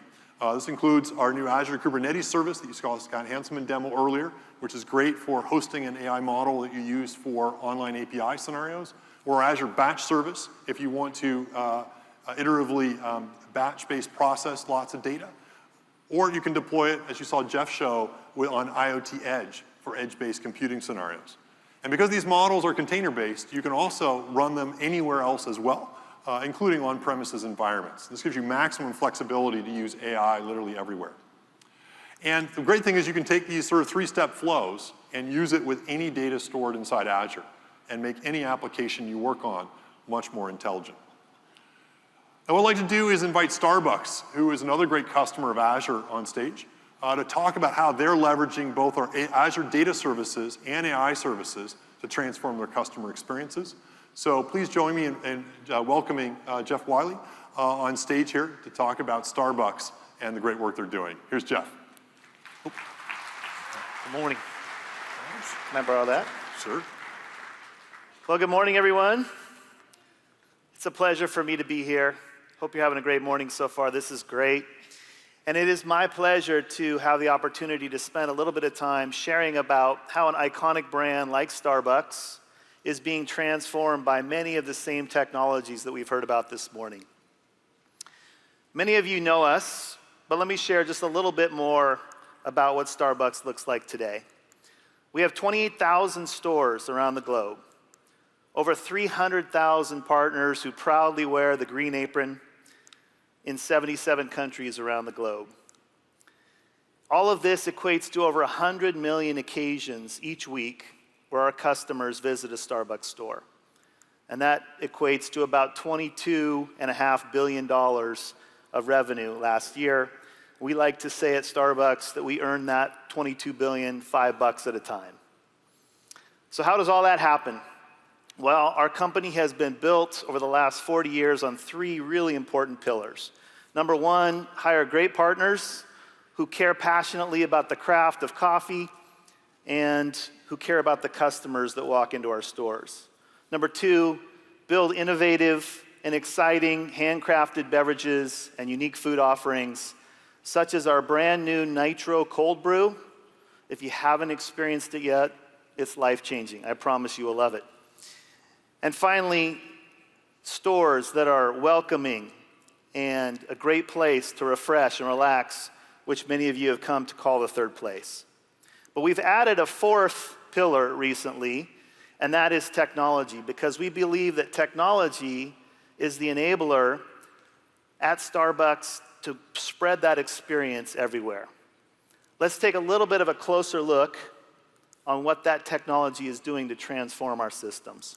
Speaker 3: This includes our new Azure Kubernetes service that you saw Scott Hanselman demo earlier, which is great for hosting an AI model that you use for online API scenarios, or our Azure Batch service if you want to iteratively batch-based process lots of data. Or you can deploy it, as you saw Jeff show, on Iot Edge for edge-based computing scenarios. And because these models are container-based, you can also run them anywhere else as well, including on-premises environments. This gives you maximum flexibility to use AI literally everywhere. And the great thing is you can take these sort of three-step flows and use it with any data stored inside Azure and make any application you work on much more intelligent. And what I'd like to do is invite Starbucks, who is another great customer of Azure, on stage to talk about how they're leveraging both our Azure data services and AI services to transform their customer experiences. So please join me in welcoming Jeff Wiley on stage here to talk about Starbucks and the great work they're doing. Here's Jeff.
Speaker 1: Good morning. Can I borrow that?
Speaker 3: Sure.
Speaker 1: Well, good morning, everyone. It's a pleasure for me to be here. Hope you're having a great morning so far. This is great. And it is my pleasure to have the opportunity to spend a little bit of time sharing about how an iconic brand like Starbucks is being transformed by many of the same technologies that we've heard about this morning. Many of you know us, but let me share just a little bit more about what Starbucks looks like today. We have 28,000 stores around the globe, over 300,000 partners who proudly wear the green apron in 77 countries around the globe. All of this equates to over 100 million occasions each week where our customers visit a Starbucks store. And that equates to about $22.5 billion of revenue last year. We like to say at Starbucks that we earn that $22 billion $5 at a time. So how does all that happen? Well, our company has been built over the last 40 years on three really important pillars. Number one, hire great partners who care passionately about the craft of coffee and who care about the customers that walk into our stores. Number two, build innovative and exciting handcrafted beverages and unique food offerings, such as our brand new Nitro Cold Brew. If you haven't experienced it yet, it's life-changing. I promise you will love it. And finally, stores that are welcoming and a great place to refresh and relax, which many of you have come to call the third place. But we've added a fourth pillar recently, and that is technology, because we believe that technology is the enabler at Starbucks to spread that experience everywhere. Let's take a little bit of a closer look on what that technology is doing to transform our systems.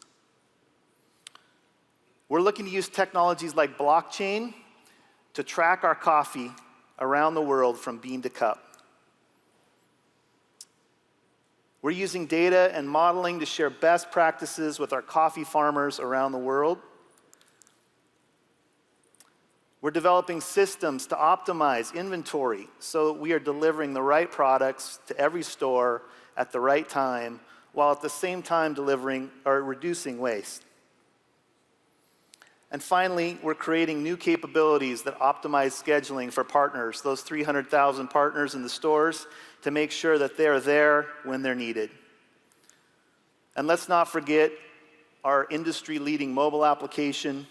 Speaker 1: We're looking to use technologies like blockchain to track our coffee around the world from bean to cup. We're using data and modeling to share best practices with our coffee farmers around the world. We're developing systems to optimize inventory so we are delivering the right products to every store at the right time, while at the same time delivering or reducing waste. And finally, we're creating new capabilities that optimize scheduling for partners, those 300,000 partners in the stores, to make sure that they're there when they're needed. And let's not forget our industry-leading mobile application,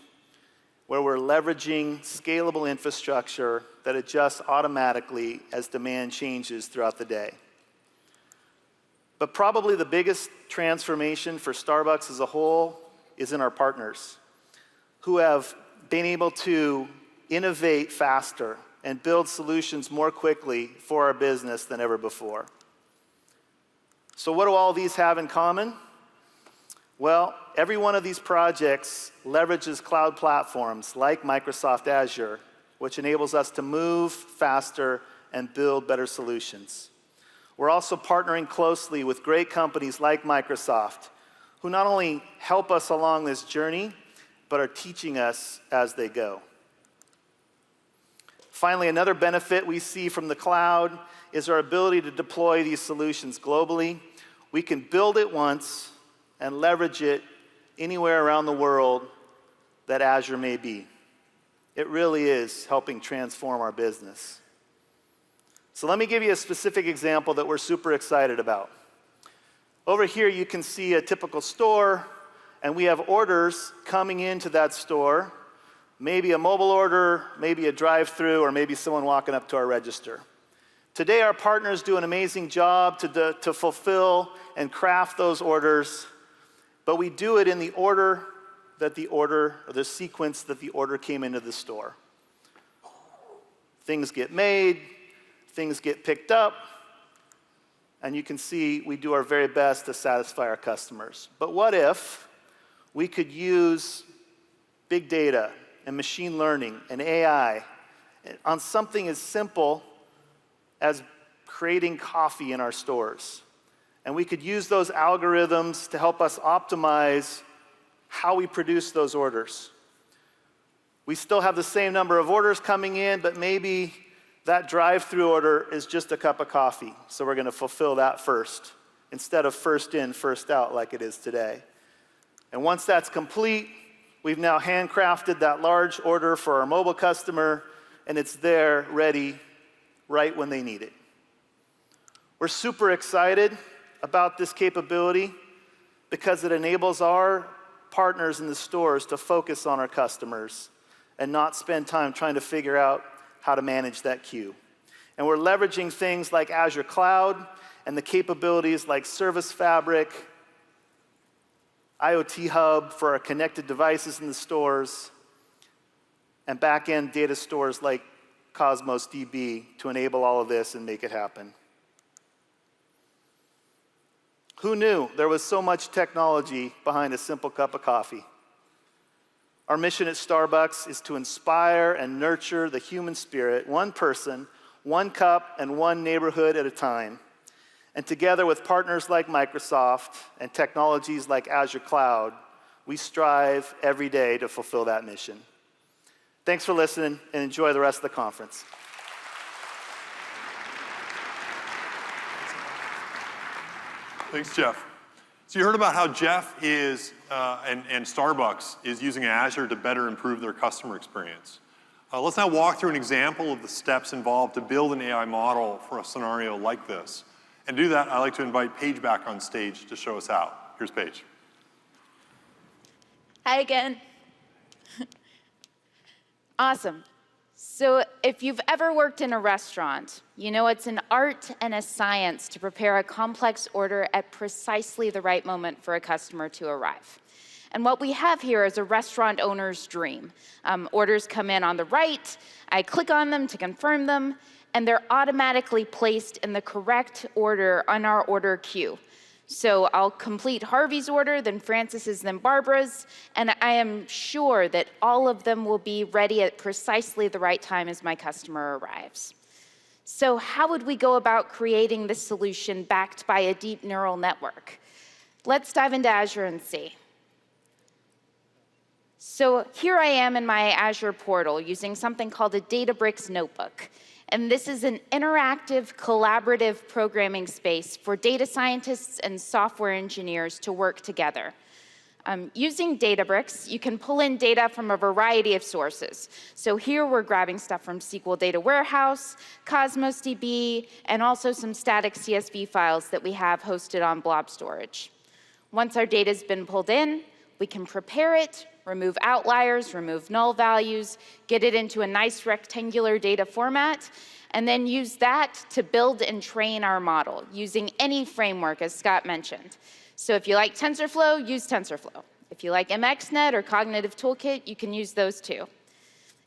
Speaker 1: where we're leveraging scalable infrastructure that adjusts automatically as demand changes throughout the day. But probably the biggest transformation for Starbucks as a whole is in our partners, who have been able to innovate faster and build solutions more quickly for our business than ever before. So what do all these have in common? Well, every one of these projects leverages cloud platforms like Microsoft Azure, which enables us to move faster and build better solutions. We're also partnering closely with great companies like Microsoft, who not only help us along this journey, but are teaching us as they go. Finally, another benefit we see from the cloud is our ability to deploy these solutions globally. We can build it once and leverage it anywhere around the world that Azure may be. It really is helping transform our business. So let me give you a specific example that we're super excited about. Over here you can see a typical store, and we have orders coming into that store, maybe a mobile order, maybe a drive-through, or maybe someone walking up to our register. Today, our partners do an amazing job to fulfill and craft those orders, but we do it in the order that or the sequence that the order came into the store. Things get made, things get picked up, and you can see we do our very best to satisfy our customers. But what if we could use big data and machine learning and AI on something as simple as creating coffee in our stores? And we could use those algorithms to help us optimize how we produce those orders. We still have the same number of orders coming in, but maybe that drive-through order is just a cup of coffee, so we're going to fulfill that first, instead of first in, first out like it is today. And once that's complete, we've now handcrafted that large order for our mobile customer, and it's there, ready, right when they need it. We're super excited about this capability because it enables our partners in the stores to focus on our customers and not spend time trying to figure out how to manage that queue. And we're leveraging things like Azure Cloud and the capabilities like Service Fabric, IoT Hub for our connected devices in the stores, and back-end data stores like Cosmos DB to enable all of this and make it happen. Who knew there was so much technology behind a simple cup of coffee? Our mission at Starbucks is to inspire and nurture the human spirit, one person, one cup, and one neighborhood at a time. And together with partners like Microsoft and technologies like Azure Cloud, we strive every day to fulfill that mission. Thanks for listening, and enjoy the rest of the conference.
Speaker 3: Thanks, Jeff. So you heard about how Jeff is, and Starbucks is using Azure to better improve their customer experience. Let's now walk through an example of the steps involved to build an AI model for a scenario like this. And to do that, I'd like to invite Paige back on stage to show us how. Here's Paige.
Speaker 21: Hi again. Awesome. So if you've ever worked in a restaurant, you know it's an art and a science to prepare a complex order at precisely the right moment for a customer to arrive. And what we have here is a restaurant owner's dream. Orders come in on the right, I click on them to confirm them, and they're automatically placed in the correct order on our order queue. So I'll complete Harvey's order, then Francis's, then Barbara's, and I am sure that all of them will be ready at precisely the right time as my customer arrives. So how would we go about creating this solution backed by a deep neural network? Let's dive into Azure and see. So here I am in my Azure portal using something called a Databricks notebook. And this is an interactive, collaborative programming space for data scientists and software engineers to work together. Using Databricks, you can pull in data from a variety of sources. So here we're grabbing stuff from SQL Data Warehouse, Cosmos DB, and also some static CSV files that we have hosted on blob storage. Once our data's been pulled in, we can prepare it, remove outliers, remove null values, get it into a nice rectangular data format, and then use that to build and train our model using any framework, as Scott mentioned. So if you like TensorFlow, use TensorFlow. If you like MXNet or Cognitive Toolkit, you can use those too.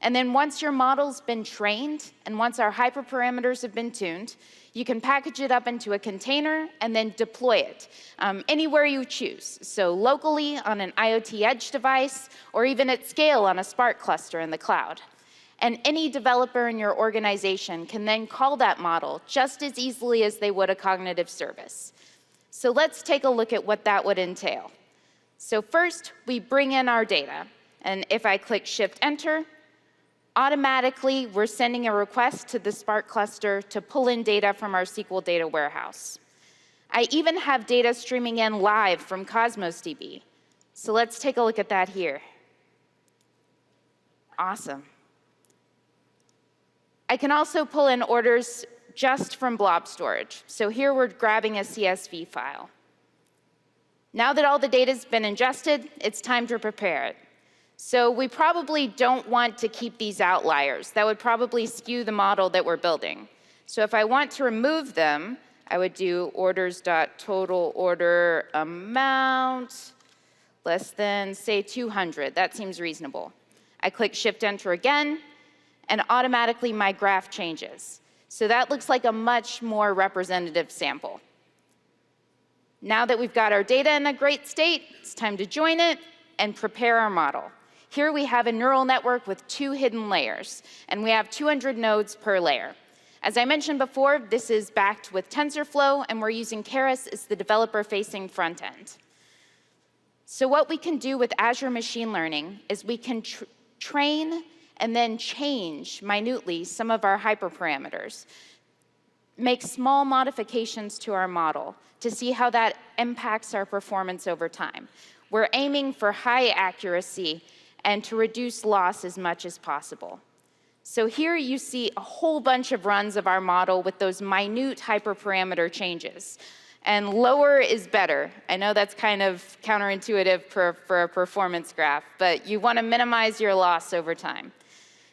Speaker 21: And then once your model's been trained, and once our hyperparameters have been tuned, you can package it up into a container and then deploy it anywhere you choose. So locally on an Iot Edge device, or even at scale on a Spark cluster in the cloud. And any developer in your organization can then call that model just as easily as they would a cognitive service. So let's take a look at what that would entail. So first, we bring in our data. And if I click Shift-Enter, automatically, we're sending a request to the Spark cluster to pull in data from our SQL Data Warehouse. I even have data streaming in live from Cosmos DB. So let's take a look at that here. Awesome. I can also pull in orders just from blob storage. So here we're grabbing a CSV file. Now that all the data's been ingested, it's time to prepare it. So we probably don't want to keep these outliers. That would probably skew the model that we're building. So if I want to remove them, I would do orders.total order amount less than, say, 200. That seems reasonable. I click Shift-Enter again, and automatically my graph changes. So that looks like a much more representative sample. Now that we've got our data in a great state, it's time to join it and prepare our model. Here we have a neural network with 2 hidden layers, and we have 200 nodes per layer. As I mentioned before, this is backed with TensorFlow, and we're using Keras as the developer-facing front end. So what we can do with Azure Machine Learning is we can train and then change minutely some of our hyperparameters, make small modifications to our model to see how that impacts our performance over time. We're aiming for high accuracy and to reduce loss as much as possible. So here you see a whole bunch of runs of our model with those minute hyperparameter changes. And lower is better. I know that's kind of counterintuitive for a performance graph, but you want to minimize your loss over time.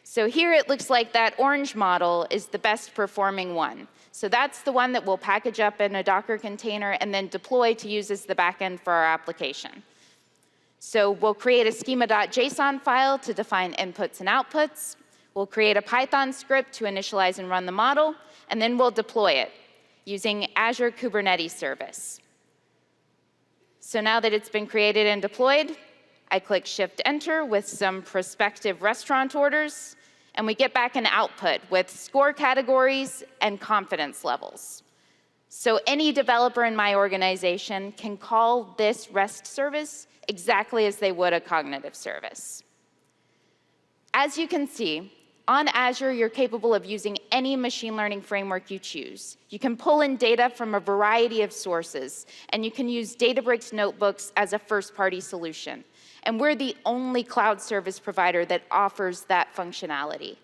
Speaker 21: So here it looks like that orange model is the best performing one. So that's the one that we'll package up in a Docker container and then deploy to use as the backend for our application. So we'll create a schema.json file to define inputs and outputs. We'll create a Python script to initialize and run the model, and then we'll deploy it using Azure Kubernetes service. So now that it's been created and deployed, I click Shift-Enter with some prospective restaurant orders, and we get back an output with score categories and confidence levels. So any developer in my organization can call this REST service exactly as they would a cognitive service. As you can see, on Azure, you're capable of using any machine learning framework you choose. You can pull in data from a variety of sources, and you can use Databricks notebooks as a first-party solution. And we're the only cloud service provider that offers that functionality.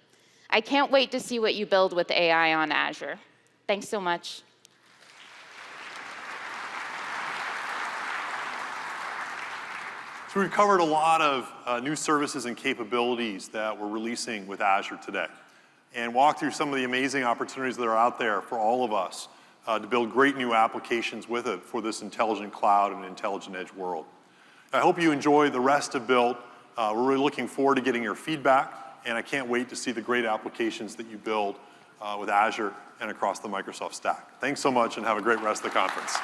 Speaker 21: I can't wait to see what you build with AI on Azure. Thanks so much.
Speaker 3: So we've covered a lot of new services and capabilities that we're releasing with Azure today. and walk through some of the amazing opportunities that are out there for all of us to build great new applications with it for this intelligent cloud and intelligent edge world. I hope you enjoy the rest of Build. We're really looking forward to getting your feedback, and I can't wait to see the great applications that you build with Azure and across the Microsoft stack. Thanks so much, and have a great rest of the conference.